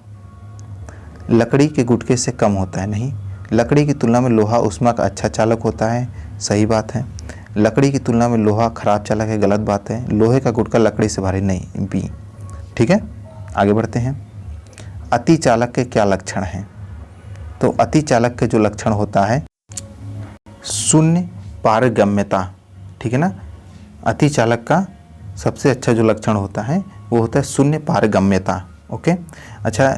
लकड़ी के गुटके से कम होता है। नहीं, लकड़ी की तुलना में लोहा ऊष्मा का अच्छा चालक होता है, सही बात है। लकड़ी की तुलना में लोहा खराब चालक है, गलत बात है। लोहे का गुटका लकड़ी से भारी नहीं, बी, ठीक है। आगे बढ़ते हैं, अति चालक के क्या लक्षण हैं? तो अति चालक के जो लक्षण होता है शून्य पारगम्यता, ठीक है ना। अति चालक का सबसे अच्छा जो लक्षण होता है वो होता है शून्य पारगम्यता। ओके, अच्छा,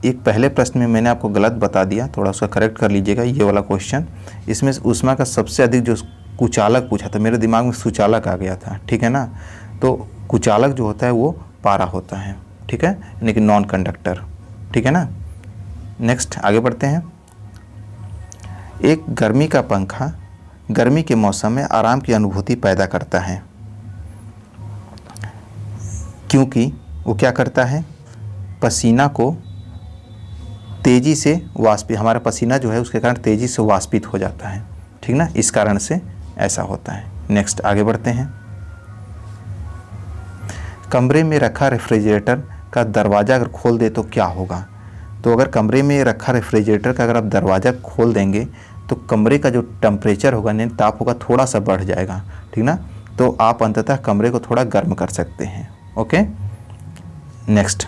एक पहले प्रश्न में मैंने आपको गलत बता दिया, थोड़ा उसका करेक्ट कर लीजिएगा। ये वाला क्वेश्चन, इसमें ऊष्मा का सबसे अधिक जो कुचालक पूछा था, मेरे दिमाग में सुचालक आ गया था, ठीक है ना। तो कुचालक जो होता है वो पारा होता है, ठीक है, यानी कि नॉन कंडक्टर, ठीक है ना। नेक्स्ट आगे बढ़ते हैं, एक गर्मी का पंखा गर्मी के मौसम में आराम की अनुभूति पैदा करता है, क्योंकि वो क्या करता है, पसीना को तेज़ी से हमारा पसीना जो है उसके कारण तेज़ी से वाष्पित हो जाता है, ठीक ना, इस कारण से ऐसा होता है। नेक्स्ट आगे बढ़ते हैं, कमरे में रखा रेफ्रिजरेटर का दरवाज़ा अगर खोल दे तो क्या होगा? तो अगर कमरे में रखा रेफ्रिजरेटर का अगर आप दरवाज़ा खोल देंगे तो कमरे का जो टेम्परेचर होगा, यानी ताप होगा, थोड़ा सा बढ़ जाएगा, ठीक ना। तो आप अंततः कमरे को थोड़ा गर्म कर सकते हैं। ओके, नेक्स्ट,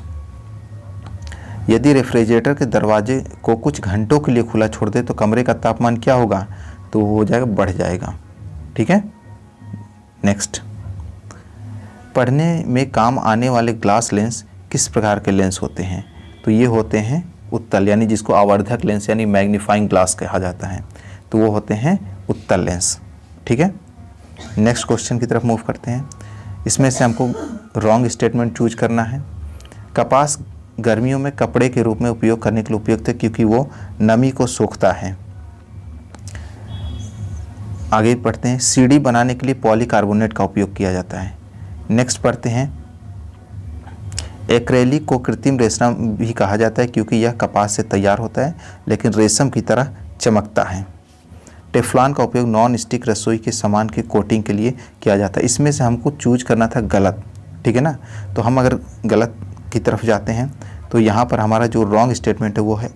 यदि रेफ्रिजरेटर के दरवाजे को कुछ घंटों के लिए खुला छोड़ दे तो कमरे का तापमान क्या होगा? तो वो हो जाएगा, बढ़ जाएगा, ठीक है। नेक्स्ट, पढ़ने में काम आने वाले ग्लास लेंस किस प्रकार के लेंस होते हैं? तो ये होते हैं उत्तल, यानी जिसको आवर्धक लेंस यानी मैग्नीफाइंग ग्लास कहा जाता है, तो वो होते हैं उत्तल लेंस, ठीक है। नेक्स्ट क्वेश्चन की तरफ मूव करते हैं, इसमें से हमको रॉन्ग स्टेटमेंट चूज करना है। कपास गर्मियों में कपड़े के रूप में उपयोग करने के लिए उपयुक्त है, क्योंकि वो नमी को सोखता है। आगे पढ़ते हैं, सीढ़ी बनाने के लिए पॉलीकार्बोनेट का उपयोग किया जाता है। नेक्स्ट पढ़ते हैं, एक्रेलिक को कृत्रिम रेशम भी कहा जाता है, क्योंकि यह कपास से तैयार होता है लेकिन रेशम की तरह चमकता है। टेफ्लॉन का उपयोग नॉन स्टिक रसोई के सामान की कोटिंग के लिए किया जाता है। इसमें से हमको चूज करना था गलत, ठीक है ना। तो हम अगर गलत की तरफ जाते हैं तो यहाँ पर हमारा जो रॉन्ग स्टेटमेंट है वो है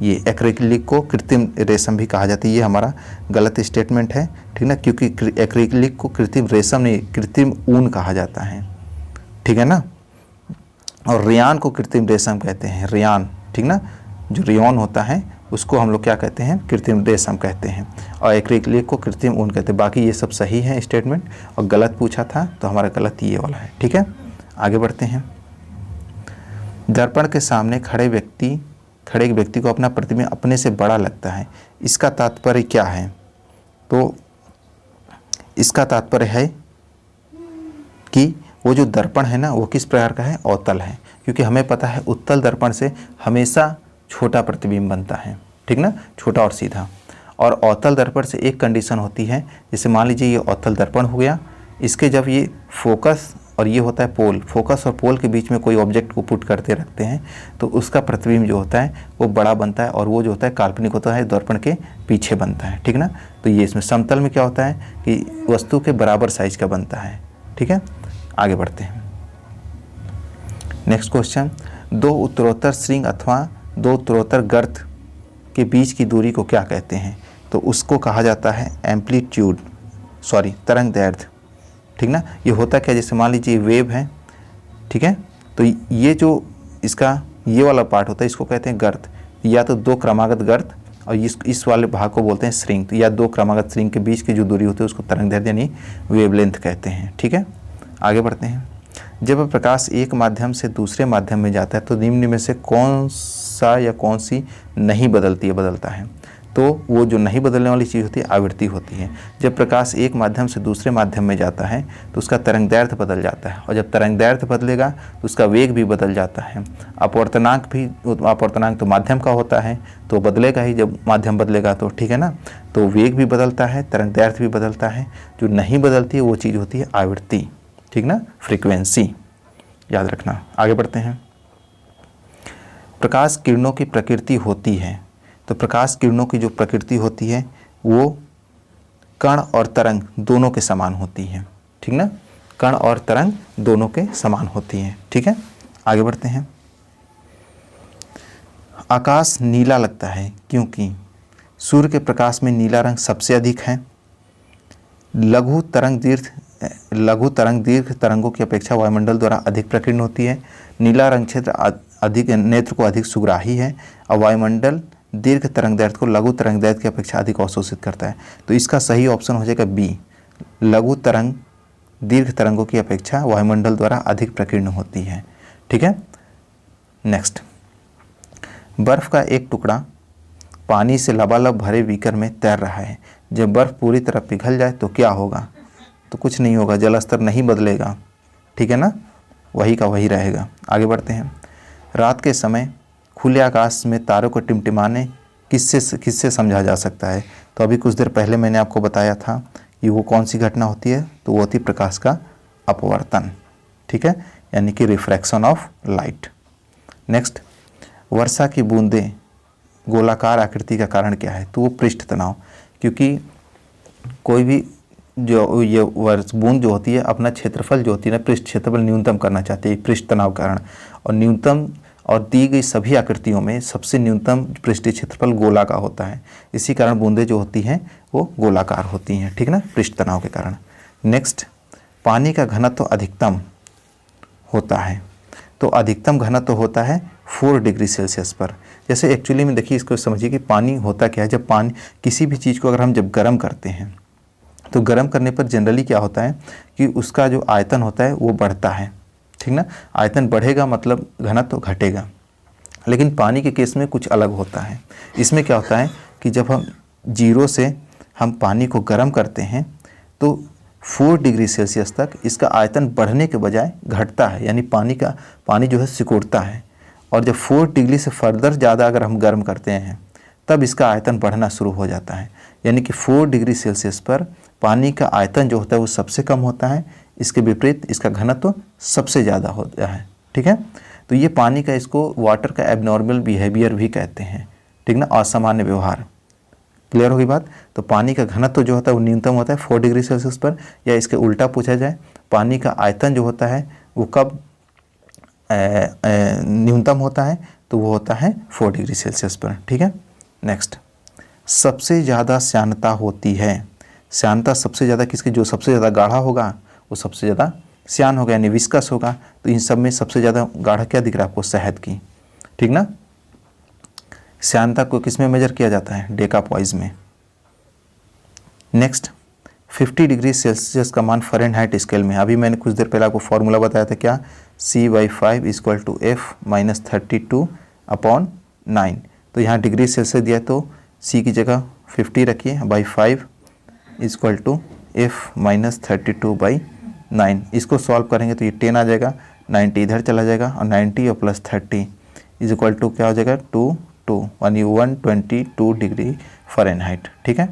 ये, एक्रेलिक को कृत्रिम रेशम भी कहा जाता है, ये हमारा गलत स्टेटमेंट है, ठीक ना, क्योंकि एक्रेलिक को कृत्रिम रेशम नहीं, कृत्रिम ऊन कहा जाता है, ठीक है ना। और रेयान को कृत्रिम रेशम कहते हैं, रेयान, ठीक ना, जो रेयॉन होता है उसको हम लोग क्या कहते हैं, कृत्रिम रेशम कहते हैं, और एक्रेलिक को कृत्रिम ऊन कहते हैं। बाकी ये सब सही है स्टेटमेंट, और गलत पूछा था तो हमारा गलत ये वाला है, ठीक है। आगे बढ़ते हैं, दर्पण के सामने खड़े व्यक्ति को अपना प्रतिबिंब अपने से बड़ा लगता है, इसका तात्पर्य क्या है? तो इसका तात्पर्य है कि वो जो दर्पण है ना वो किस प्रकार का है, अवतल है, क्योंकि हमें पता है उत्तल दर्पण से हमेशा छोटा प्रतिबिंब बनता है, ठीक ना, छोटा और सीधा। और अवतल दर्पण से एक कंडीशन होती है, जैसे मान लीजिए ये अवतल दर्पण हो गया, इसके जब ये फोकस और ये होता है पोल, फोकस और पोल के बीच में कोई ऑब्जेक्ट को पुट करते रखते हैं तो उसका प्रतिबिंब जो होता है वो बड़ा बनता है, और वो जो होता है काल्पनिक होता है, दर्पण के पीछे बनता है, ठीक ना। तो ये इसमें समतल में क्या होता है कि वस्तु के बराबर साइज का बनता है, ठीक है। आगे बढ़ते हैं, नेक्स्ट क्वेश्चन, दो उत्तरोत्तर श्रृंग अथवा दो उत्तरोत्तर गर्त के बीच की दूरी को क्या कहते हैं? तो उसको कहा जाता है एम्पलीट्यूड, तरंग दैर्ध्य, ठीक ना। ये होता क्या, जैसे मान लीजिए वेव है, ठीक है, तो ये जो इसका ये वाला पार्ट होता है इसको कहते हैं गर्त, या तो दो क्रमागत गर्त, और इस वाले भाग को बोलते हैं श्रृंग, तो या दो क्रमागत श्रृंग के बीच की जो दूरी होती है उसको तरंग दैर्ध्य यानी वेवलेंथ कहते हैं, ठीक है। आगे बढ़ते हैं, जब प्रकाश एक माध्यम से दूसरे माध्यम में जाता है तो निम्न में से कौन सा या कौन सी नहीं बदलता है? तो वो जो नहीं बदलने वाली चीज़ होती है आवृत्ति होती है। जब प्रकाश एक माध्यम से दूसरे माध्यम में जाता है तो उसका तरंगदैर्ध्य बदल जाता है, और जब तरंगदैर्ध्य बदलेगा तो उसका वेग भी बदल जाता है। अपवर्तनांक भी, अपवर्तनांक तो माध्यम का होता है तो बदलेगा ही जब माध्यम बदलेगा तो, ठीक है ना। तो वेग भी बदलता है, तरंगदैर्ध्य भी बदलता है। जो नहीं बदलती है वो चीज़ होती है आवृत्ति, ठीक ना, फ्रीक्वेंसी, याद रखना। आगे बढ़ते हैं। प्रकाश किरणों की प्रकृति होती है, तो प्रकाश किरणों की जो प्रकृति होती है वो कण और तरंग दोनों के समान होती है, ठीक ना, कण और तरंग दोनों के समान होती है, ठीक है। आगे बढ़ते हैं। आकाश नीला लगता है क्योंकि सूर्य के प्रकाश में नीला रंग सबसे अधिक है। लघु तरंग दीर्घ तरंगों की अपेक्षा वायुमंडल द्वारा अधिक प्रकीर्ण होती है। नीला रंग क्षेत्र अधिक नेत्र को अधिक सुग्राही है, और वायुमंडल दीर्घ तरंगदैर्ध्य को लघु तरंगदैर्ध्य की अपेक्षा अधिक अवशोषित करता है। तो इसका सही ऑप्शन हो जाएगा बी, लघु तरंग दीर्घ तरंगों की अपेक्षा वायुमंडल द्वारा अधिक प्रकीर्ण होती है, ठीक है। नेक्स्ट, बर्फ का एक टुकड़ा पानी से लबालब भरे बीकर में तैर रहा है। जब बर्फ पूरी तरह पिघल जाए तो क्या होगा? तो कुछ नहीं होगा, जल स्तर नहीं बदलेगा, ठीक है ना, वही का वही रहेगा। आगे बढ़ते हैं। रात के समय खुले आकाश में तारों को टिमटिमाने किससे समझा जा सकता है? तो अभी कुछ देर पहले मैंने आपको बताया था कि वो कौन सी घटना होती है, तो वो होती है प्रकाश का अपवर्तन, ठीक है, यानी कि रिफ्रैक्शन ऑफ लाइट। नेक्स्ट, वर्षा की बूंदें गोलाकार आकृति का कारण क्या है? तो वो पृष्ठ तनाव, क्योंकि कोई भी जो ये बूंद जो होती है अपना क्षेत्रफल जो होती है ना, पृष्ठ क्षेत्रफल न्यूनतम करना चाहती है पृष्ठ तनाव कारण, और न्यूनतम और दी गई सभी आकृतियों में सबसे न्यूनतम पृष्ठीय क्षेत्रफल गोला का होता है। इसी कारण बूंदें जो होती हैं वो गोलाकार होती हैं, ठीक ना, पृष्ठ तनाव के कारण। नेक्स्ट, पानी का घनत्व अधिकतम होता है, तो अधिकतम घनत्व होता है 4 डिग्री सेल्सियस पर। जैसे एक्चुअली में देखिए, इसको समझिए कि पानी होता क्या है। जब पानी किसी भी चीज़ को अगर हम जब गर्म करते हैं तो गर्म करने पर जनरली क्या होता है कि उसका जो आयतन होता है वो बढ़ता है, ठीक ना, आयतन बढ़ेगा मतलब घनत्व घटेगा। लेकिन पानी के केस में कुछ अलग होता है। इसमें क्या होता है कि जब हम 0 से हम पानी को गर्म करते हैं तो 4 डिग्री सेल्सियस तक इसका आयतन बढ़ने के बजाय घटता है, यानी पानी जो है सिकुड़ता है। और जब 4 डिग्री से फर्दर ज़्यादा अगर हम गर्म करते हैं तब इसका आयतन बढ़ना शुरू हो जाता है, यानी कि 4 डिग्री सेल्सियस पर पानी का आयतन जो होता है वो सबसे कम होता है, इसके विपरीत इसका घनत्व सबसे ज़्यादा होता है, ठीक है। तो ये पानी का, इसको वाटर का एबनॉर्मल बिहेवियर भी कहते हैं, ठीक ना, असामान्य व्यवहार। क्लियर होगी बात? तो पानी का घनत्व जो होता है वो न्यूनतम होता है 4 डिग्री सेल्सियस पर, या इसके उल्टा पूछा जाए पानी का आयतन जो होता है वो कब न्यूनतम होता है, तो वो होता है 4 डिग्री सेल्सियस पर, ठीक है। नेक्स्ट, सबसे ज़्यादा श्यानता होती है। श्यानता सबसे ज़्यादा किसकी? जो सबसे ज़्यादा गाढ़ा होगा वो सबसे ज़्यादा श्यान होगा, यानी विस्कस होगा। तो इन सब में सबसे ज़्यादा गाढ़ा क्या दिख रहा है आपको? शहद की, ठीक ना। श्यानता को किस में मेजर किया जाता है? डेकापॉइज में। नेक्स्ट, 50 डिग्री सेल्सियस का मान फ़ारेनहाइट स्केल में। अभी मैंने कुछ देर पहले आपको फॉर्मूला बताया था, क्या? C/5 = F - 32/9। तो यहाँ डिग्री सेल्सियस दिया है तो C की जगह 50 रखिए, बाई 5 = F - 32/9। इसको सॉल्व करेंगे तो ये 10 आ जाएगा, 90 इधर चला जाएगा, और 90 और प्लस 30 = क्या हो जाएगा? 122 डिग्री फ़ारेनहाइट, ठीक है।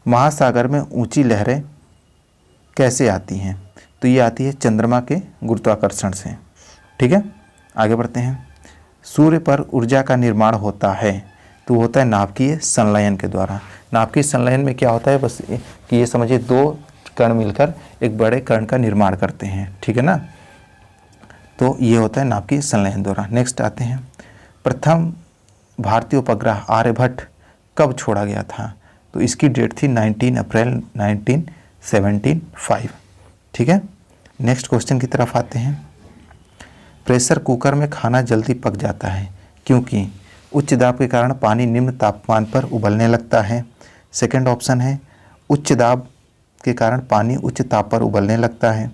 महासागर में ऊंची लहरें कैसे आती हैं? तो ये आती है चंद्रमा के गुरुत्वाकर्षण से, ठीक है। आगे बढ़ते हैं। सूर्य पर ऊर्जा का निर्माण होता है, तो होता है नाभिकीय संलयन के द्वारा। नाभिकीय संलयन में क्या होता है? बस कि ये समझिए 2 कण मिलकर एक बड़े कण का निर्माण करते हैं, ठीक है ना। तो ये होता है नाभिकीय संलयन द्वारा। नेक्स्ट आते हैं, प्रथम भारतीय उपग्रह आर्यभट्ट कब छोड़ा गया था? तो इसकी डेट थी 19 अप्रैल 1975, ठीक है। नेक्स्ट क्वेश्चन की तरफ आते हैं। प्रेशर कुकर में खाना जल्दी पक जाता है क्योंकि उच्च दाब के कारण पानी निम्न तापमान पर उबलने लगता है। सेकंड ऑप्शन है उच्च दाब के कारण पानी उच्च ताप पर उबलने लगता है।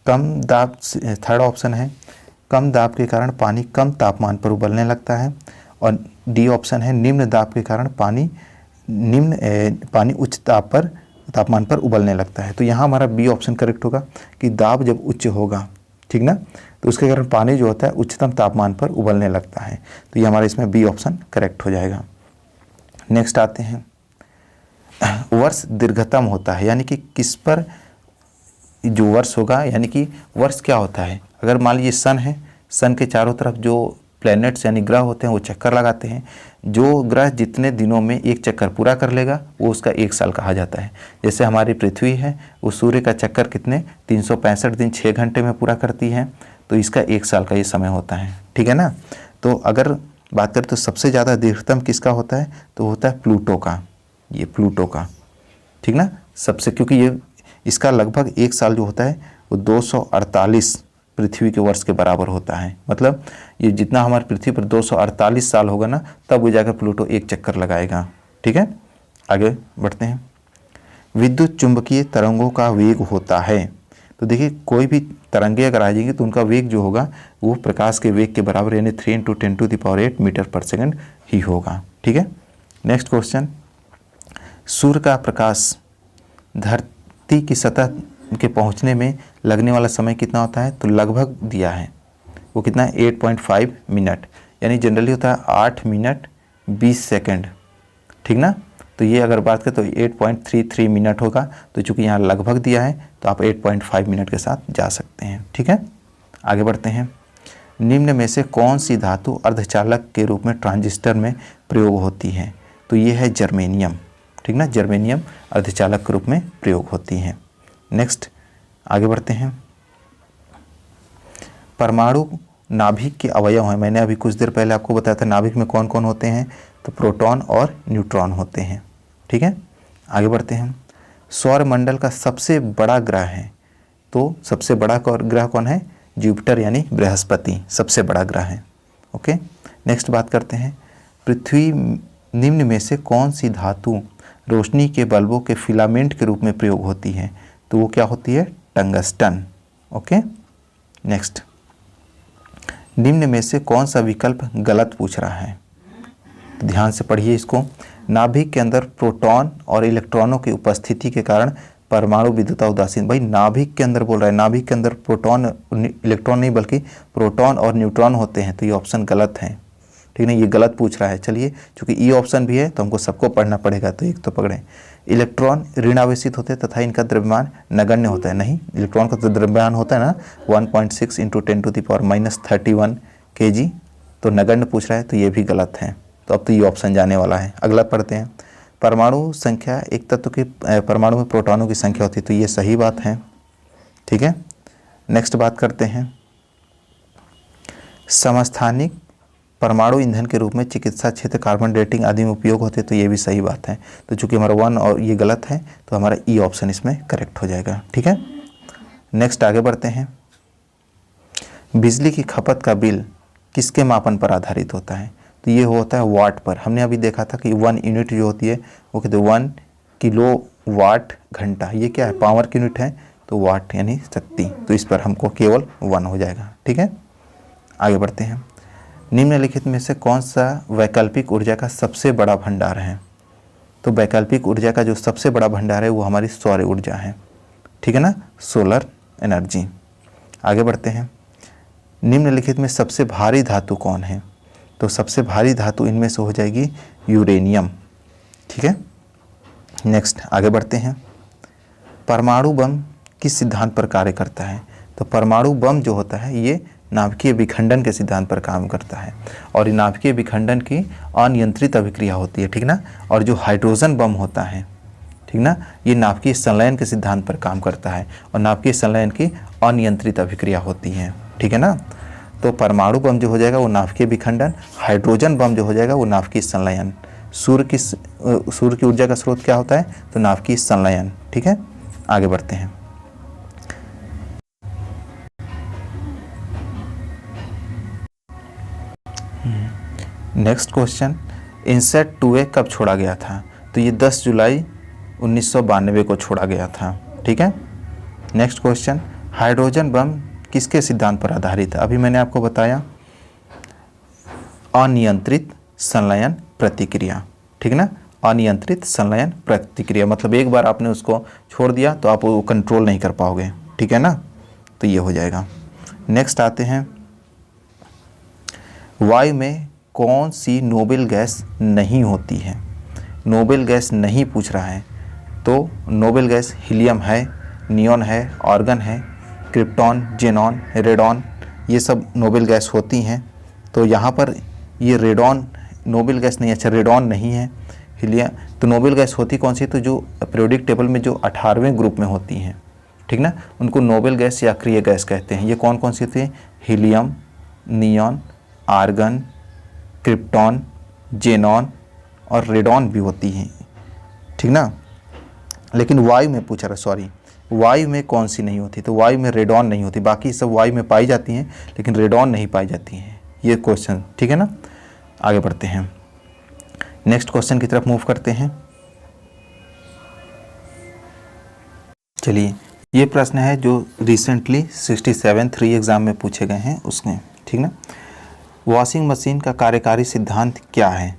कम दाब, थर्ड ऑप्शन है कम दाब के कारण पानी कम तापमान पर उबलने लगता है। और डी ऑप्शन है निम्न दाब के कारण पानी उच्च तापमान पर उबलने लगता है। तो यहाँ हमारा बी ऑप्शन करेक्ट होगा कि दाब जब उच्च होगा, ठीक ना, तो उसके कारण पानी जो होता है उच्चतम तापमान पर उबलने लगता है। तो ये हमारा इसमें बी ऑप्शन करेक्ट हो जाएगा। नेक्स्ट आते हैं, वर्ष दीर्घतम होता है, यानी कि किस पर जो वर्ष होगा, यानी कि वर्ष क्या होता है, अगर मान लीजिए सन है, सन के चारों तरफ जो प्लैनेट्स यानी ग्रह होते हैं वो चक्कर लगाते हैं, जो ग्रह जितने दिनों में एक चक्कर पूरा कर लेगा वो उसका एक साल कहा जाता है। जैसे हमारी पृथ्वी है वो सूर्य का चक्कर कितने 365 दिन 6 घंटे में पूरा करती है, तो इसका एक साल का ये समय होता है, ठीक है ना। तो अगर बात करें तो सबसे ज़्यादा दीर्घतम किसका होता है, तो होता है प्लूटो का, ये प्लूटो का, ठीक ना, सबसे, क्योंकि ये इसका लगभग एक साल जो होता है वो 248 पृथ्वी के वर्ष के बराबर होता है। मतलब ये जितना हमारी पृथ्वी पर 248 साल होगा ना, तब वो जाकर प्लूटो एक चक्कर लगाएगा, ठीक है। आगे बढ़ते हैं, विद्युत चुंबकीय तरंगों का वेग होता है। तो देखिए कोई भी तरंगे अगर आ जाएंगी तो उनका वेग जो होगा वो प्रकाश के वेग के बराबर यानी 3 × 10⁸ मीटर पर सेकंड ही होगा, ठीक है। नेक्स्ट क्वेश्चन, सूर्य का प्रकाश धरती की सतह के पहुंचने में लगने वाला समय कितना होता है, तो लगभग दिया है वो कितना है 8.5 मिनट, यानी जनरली होता है 8 मिनट 20 सेकंड, ठीक ना। तो ये अगर बात करें तो 8.33 मिनट होगा, तो चूंकि यहाँ लगभग दिया है तो आप 8.5 मिनट के साथ जा सकते हैं, ठीक है। आगे बढ़ते हैं, निम्न में से कौन सी धातु अर्धचालक के रूप में ट्रांजिस्टर में प्रयोग होती है, तो ये है जर्मेनियम, ठीक ना, जर्मेनियम अर्धचालक के रूप में प्रयोग होती है। नेक्स्ट आगे बढ़ते हैं, परमाणु नाभिक के अवयव हैं। मैंने अभी कुछ देर पहले आपको बताया था नाभिक में कौन कौन होते हैं, तो प्रोटॉन और न्यूट्रॉन होते हैं, ठीक है। आगे बढ़ते हैं, सौरमंडल का सबसे बड़ा ग्रह है, तो सबसे बड़ा ग्रह कौन है, जुपिटर यानी बृहस्पति सबसे बड़ा ग्रह है, ओके। नेक्स्ट बात करते हैं, पृथ्वी निम्न में से कौन सी धातु रोशनी के बल्बों के फिलामेंट के रूप में प्रयोग होती है, तो वो क्या होती है, टंगस्टन, ओके। नेक्स्ट, निम्न में से कौन सा विकल्प गलत पूछ रहा है, तो ध्यान से पढ़िए इसको। नाभिक के अंदर प्रोटॉन और इलेक्ट्रॉनों की उपस्थिति के कारण परमाणु विद्युता उदासीन, भाई नाभिक के अंदर बोल रहा है, नाभिक के अंदर प्रोटॉन इलेक्ट्रॉन नहीं बल्कि प्रोटॉन और न्यूट्रॉन होते हैं, तो ये ऑप्शन गलत है, ठीक है, ये गलत पूछ रहा है। चलिए चूंकि ई ऑप्शन भी है तो हमको सबको पढ़ना पड़ेगा, तो एक तो पकड़ें। इलेक्ट्रॉन ऋणावेशित होते हैं तथा इनका द्रव्यमान नगण्य होता है, नहीं, इलेक्ट्रॉन का तो द्रव्यमान होता है ना 1.6 × 10⁻³ kg, तो नगण्य पूछ रहा है, तो ये भी गलत है, तो अब तो ये ऑप्शन जाने वाला है। अगला पढ़ते हैं, परमाणु संख्या, एक तत्व के परमाणु में प्रोटॉनों की संख्या होती है, तो ये सही बात है, ठीक है। नेक्स्ट बात करते हैं, समस्थानिक परमाणु ईंधन के रूप में चिकित्सा क्षेत्र कार्बन डेटिंग आदि में उपयोग होते, तो ये भी सही बात है। तो चूंकि हमारा 1 और ये गलत है तो हमारा ई ऑप्शन इसमें करेक्ट हो जाएगा, ठीक है। नेक्स्ट आगे बढ़ते हैं, बिजली की खपत का बिल किसके मापन पर आधारित होता है, तो ये होता है वाट पर। हमने अभी देखा था कि 1 यूनिट जो होती है वो कहते हैं 1 किलोवाट घंटा, ये क्या है, पावर की यूनिट है, तो वाट यानी शक्ति, तो इस पर हमको केवल 1 हो जाएगा, ठीक है। आगे बढ़ते हैं, निम्नलिखित में से कौन सा वैकल्पिक ऊर्जा का सबसे बड़ा भंडार है, तो वैकल्पिक ऊर्जा का जो सबसे बड़ा भंडार है वो हमारी सौर ऊर्जा है, ठीक है ना, सोलर एनर्जी। आगे बढ़ते हैं, निम्नलिखित में सबसे भारी धातु कौन है, तो सबसे भारी धातु इनमें से हो जाएगी यूरेनियम, ठीक है। नेक्स्ट आगे बढ़ते हैं, परमाणु बम किस सिद्धांत पर कार्य करता है, तो परमाणु बम जो होता है ये नाभिकीय विखंडन के सिद्धांत पर काम करता है, और नाभिकीय विखंडन की अनियंत्रित अभिक्रिया होती है, ठीक ना। और जो हाइड्रोजन बम होता है, ठीक ना, ये नाभिकीय संलयन के सिद्धांत पर काम करता है, और नाभिकीय संलयन की अनियंत्रित अभिक्रिया होती है, ठीक है ना। तो परमाणु बम जो हो जाएगा वो नाभिकीय विखंडन, हाइड्रोजन बम जो हो जाएगा वो नाभिकीय संलयन, सूर्य की ऊर्जा का स्रोत क्या होता है, तो नाभिकीय संलयन, ठीक है। आगे बढ़ते हैं, नेक्स्ट क्वेश्चन, इनसेट 2A कब छोड़ा गया था, तो ये 10 जुलाई 1992 को छोड़ा गया था, ठीक है। नेक्स्ट क्वेश्चन, हाइड्रोजन बम किसके सिद्धांत पर आधारित है, अभी मैंने आपको बताया अनियंत्रित संलयन प्रतिक्रिया, ठीक है ना। अनियंत्रित संलयन प्रतिक्रिया मतलब एक बार आपने उसको छोड़ दिया तो आप वो कंट्रोल नहीं कर पाओगे, ठीक है ना। तो ये हो जाएगा। नेक्स्ट आते हैं, वायु में कौन सी नोबेल गैस नहीं होती है। नोबेल गैस नहीं पूछ रहा है, तो नोबेल गैस हीलियम है, नियॉन है, आर्गन है, क्रिप्टॉन, जेनॉन, रेडॉन, ये सब नोबेल गैस होती हैं। तो यहाँ पर ये रेडॉन नोबेल गैस नहीं, अच्छा रेडॉन नहीं है, हीलियम। तो नोबेल गैस होती कौन सी, तो जो पीरियोडिक टेबल में जो 18वें ग्रुप में होती हैं, ठीक ना, उनको नोबेल गैस या अक्रिय गैस कहते हैं। ये कौन कौन सी होती है, helium, neon, argon, krypton, xenon और रेडॉन भी होती हैं, ठीक ना। लेकिन वायु में पूछा रहा, सॉरी, वायु में कौन सी नहीं होती, तो वायु में रेडॉन नहीं होती, बाकी सब वायु में पाई जाती हैं लेकिन रेडॉन नहीं पाई जाती हैं। ये क्वेश्चन, ठीक है ना। आगे बढ़ते हैं, नेक्स्ट क्वेश्चन की तरफ मूव करते हैं। चलिए, ये प्रश्न है जो रिसेंटली 67 री एग्ज़ाम में पूछे गए हैं उसमें, ठीक ना। वॉशिंग मशीन का कार्यकारी सिद्धांत क्या है,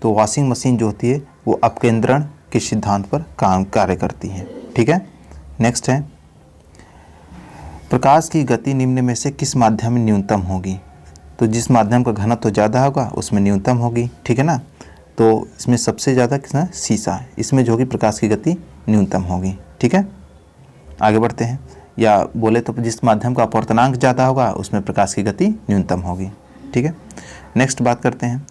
तो वॉशिंग मशीन जो होती है वो अपकेंद्रण के सिद्धांत पर कार्य करती है, ठीक है। नेक्स्ट है, प्रकाश की गति निम्न में से किस माध्यम में न्यूनतम होगी, तो जिस माध्यम का घनत्व ज़्यादा होगा उसमें न्यूनतम होगी, ठीक है ना। तो इसमें सबसे ज़्यादा किसना, शीशा, इसमें जो होगी प्रकाश की गति न्यूनतम होगी, ठीक है। आगे बढ़ते हैं, या बोले तो जिस माध्यम का अपवर्तनांक ज़्यादा होगा उसमें प्रकाश की गति न्यूनतम होगी, ठीक है। नेक्स्ट बात करते हैं,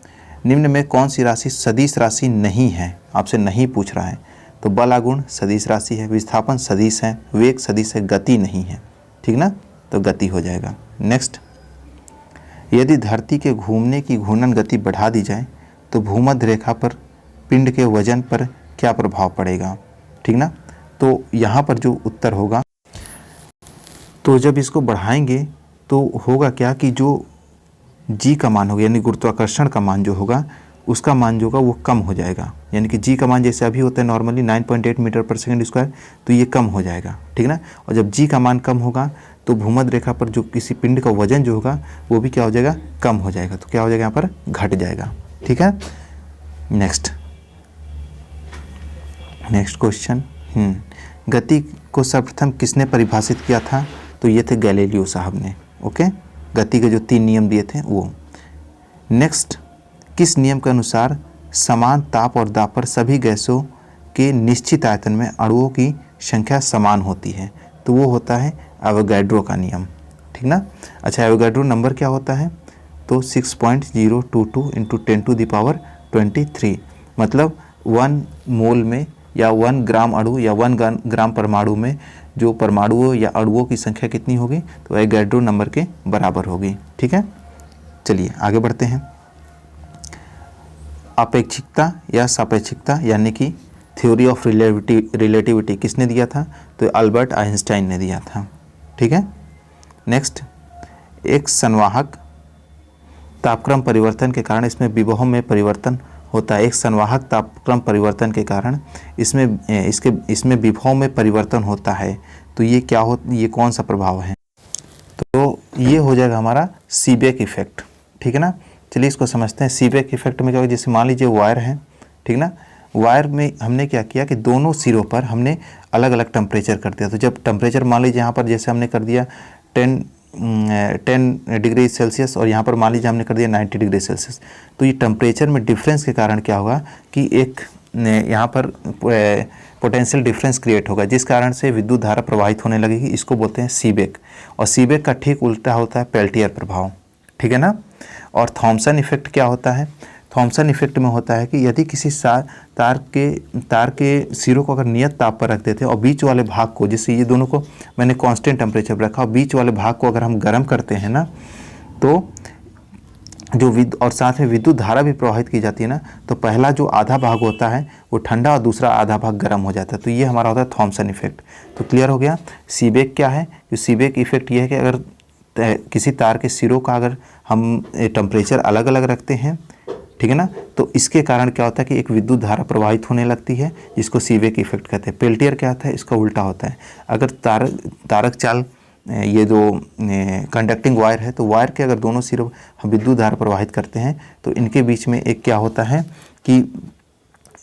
निम्न में कौन सी राशि सदिश राशि नहीं है, आपसे नहीं पूछ रहा है, तो बल आगुण सदिश राशि है, विस्थापन सदिश है, वेग सदिश है, गति नहीं है, ठीक ना, तो गति हो जाएगा। नेक्स्ट, यदि धरती के घूमने की घूर्णन गति बढ़ा दी जाए तो भूमध्य रेखा पर पिंड के वजन पर क्या प्रभाव पड़ेगा, ठीक ना। तो यहाँ पर जो उत्तर होगा, तो जब इसको बढ़ाएंगे तो होगा क्या कि जो जी का मान होगा यानी गुरुत्वाकर्षण का मान जो होगा उसका मान जो होगा वो कम हो जाएगा, यानी कि जी का मान जैसे अभी होता है नॉर्मली 9.8 मीटर पर सेकंड स्क्वायर, तो ये कम हो जाएगा, ठीक ना। और जब जी का मान कम होगा तो भूमध्य रेखा पर जो किसी पिंड का वजन जो होगा वो भी क्या हो जाएगा, कम हो जाएगा, तो क्या हो जाएगा, यहाँ पर घट जाएगा, ठीक है। नेक्स्ट क्वेश्चन, गति को सर्वप्रथम किसने परिभाषित किया था, तो ये थे गैलीलियो साहब ने, ओके। गति के जो 3 नियम दिए थे वो। नेक्स्ट, किस नियम के अनुसार समान ताप और दाब पर सभी गैसों के निश्चित आयतन में अणुओं की संख्या समान होती है, तो वो होता है एवोगैड्रो का नियम, ठीक ना। अच्छा, एवोगैड्रो नंबर क्या होता है, तो 6.022 × 10⁻23, मतलब 1 मोल में या 1 ग्राम अणु या 1 ग्राम परमाणु में जो परमाणुओं या अणुओं की संख्या कितनी होगी, तो एवोगैड्रो नंबर के बराबर होगी, ठीक है। चलिए आगे बढ़ते हैं, अपेक्षिकता या सापेक्षिकता यानी कि थ्योरी ऑफ रिलेटिविटी किसने दिया था, तो अल्बर्ट आइंस्टाइन ने दिया था, ठीक है। नेक्स्ट, एक संवाहक तापक्रम परिवर्तन के कारण इसमें विभव में परिवर्तन होता है, एक संवाहक तापक्रम परिवर्तन के कारण इसमें विभव में परिवर्तन होता है, तो ये क्या हो, ये कौन सा प्रभाव है, तो ये हो जाएगा हमारा सीबेक इफेक्ट, ठीक है ना। चलिए इसको समझते हैं। सीबेक इफेक्ट में क्या होगा, जैसे मान लीजिए वायर है, ठीक ना, वायर में हमने क्या किया कि दोनों सिरों पर हमने अलग अलग टेम्परेचर कर दिया, तो जब टेम्परेचर मान लीजिए यहाँ पर जैसे हमने कर दिया 10 डिग्री सेल्सियस और यहाँ पर मान लीजिए हमने कर दिया 90 डिग्री सेल्सियस, तो ये टेम्परेचर में डिफरेंस के कारण क्या होगा कि एक यहाँ पर पोटेंशियल डिफरेंस क्रिएट होगा, जिस कारण से विद्युत धारा प्रवाहित होने लगेगी, इसको बोलते हैं सीबेक। और सीबेक का ठीक उल्टा होता है पेल्टियर प्रभाव, ठीक है ना। और थॉमसन इफेक्ट क्या होता है, थॉमसन इफेक्ट में होता है कि यदि किसी तार के सिरों को अगर नियत ताप पर रख देते हैं और बीच वाले भाग को, जैसे ये दोनों को मैंने कांस्टेंट टेम्परेचर पर रखा और बीच वाले भाग को अगर हम गर्म करते हैं ना, तो जो और साथ में विद्युत धारा भी प्रवाहित की जाती है ना, तो पहला जो आधा भाग होता है वो ठंडा और दूसरा आधा भाग गर्म हो जाता है, तो ये हमारा होता है थॉमसन इफेक्ट। तो क्लियर हो गया। सीबेक क्या है, जो सीबेक इफेक्ट ये है कि अगर किसी तार के सिरों का अगर हम टेम्परेचर अलग अलग रखते हैं, ठीक है ना, तो इसके कारण क्या होता है कि एक विद्युत धारा प्रवाहित होने लगती है, जिसको सीबेक इफेक्ट कहते हैं। पेल्टियर क्या होता है, इसका उल्टा होता है। अगर तारक चाल ये जो कंडक्टिंग वायर है, तो वायर के अगर दोनों सिरों हम विद्युत धारा प्रवाहित करते हैं तो इनके बीच में एक क्या होता है कि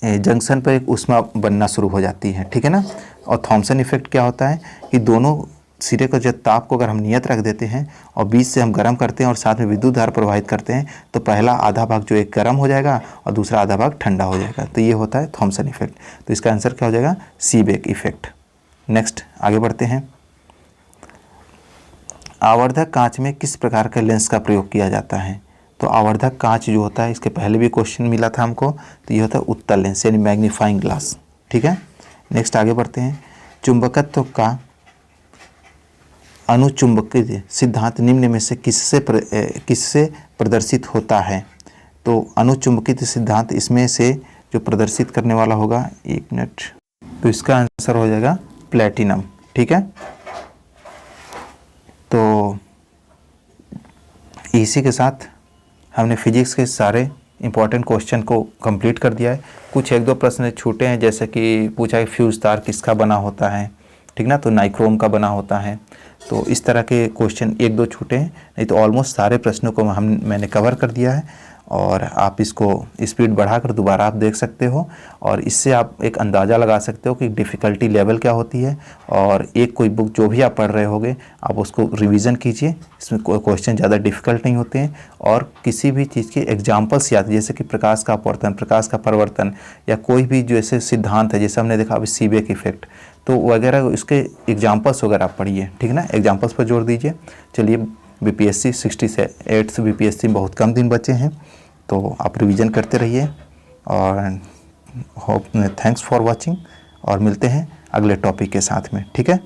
जंक्शन पर एक ऊष्मा बनना शुरू हो जाती है, ठीक है ना। और थॉमसन इफेक्ट क्या होता है कि दोनों सिरे का जब ताप को अगर हम नियत रख देते हैं और बीच से हम गर्म करते हैं और साथ में विद्युत धारा प्रवाहित करते हैं तो पहला आधा भाग जो एक गर्म हो जाएगा और दूसरा आधा भाग ठंडा हो जाएगा, तो ये होता है थॉमसन इफेक्ट। तो इसका आंसर क्या हो जाएगा, सीबेक इफेक्ट। नेक्स्ट आगे बढ़ते हैं। आवर्धक कांच में किस प्रकार के लेंस का प्रयोग किया जाता है। तो आवर्धक कांच जो होता है, इसके पहले भी क्वेश्चन मिला था हमको, तो ये होता है उत्तल लेंस यानी मैग्नीफाइंग ग्लास, ठीक है। नेक्स्ट आगे बढ़ते हैं। चुंबकत्व का अनुचुंबकीय सिद्धांत निम्न में से किससे प्रदर्शित होता है। तो अनुचुंबकीय सिद्धांत इसमें से जो प्रदर्शित करने वाला होगा, एक मिनट, तो इसका आंसर हो जाएगा प्लेटिनम, ठीक है। तो इसी के साथ हमने फिजिक्स के सारे इंपॉर्टेंट क्वेश्चन को कंप्लीट कर दिया है। कुछ एक दो प्रश्न छूटे हैं, जैसे कि पूछा है फ्यूज तार किसका बना होता है, ठीक ना, तो नाइक्रोम का बना होता है। तो इस तरह के क्वेश्चन एक दो छूटे हैं, नहीं तो ऑलमोस्ट सारे प्रश्नों को मैंने कवर कर दिया है। और आप इसको स्पीड बढ़ाकर दोबारा आप देख सकते हो और इससे आप एक अंदाज़ा लगा सकते हो कि डिफ़िकल्टी लेवल क्या होती है। और एक कोई बुक जो भी आप पढ़ रहे होगे आप उसको रिवीजन कीजिए, इसमें क्वेश्चन ज़्यादा डिफ़िकल्ट नहीं होते हैं। और किसी भी चीज़ के एग्जाम्पल्स याद, जैसे कि प्रकाश का अपवर्तन, प्रकाश का परिवर्तन, या कोई भी जो ऐसे सिद्धांत है, जैसे हमने देखा अभी सीबेक इफेक्ट, तो वगैरह इसके एग्जाम्पल्स वगैरह आप पढ़िए, ठीक ना, एग्जाम्पल्स पर जोर दीजिए। चलिए, बीपीएससी 68 बीपीएससी में बहुत कम दिन बचे हैं, तो आप रिवीजन करते रहिए। और होप थैंक्स फॉर वाचिंग, और मिलते हैं अगले टॉपिक के साथ में, ठीक है।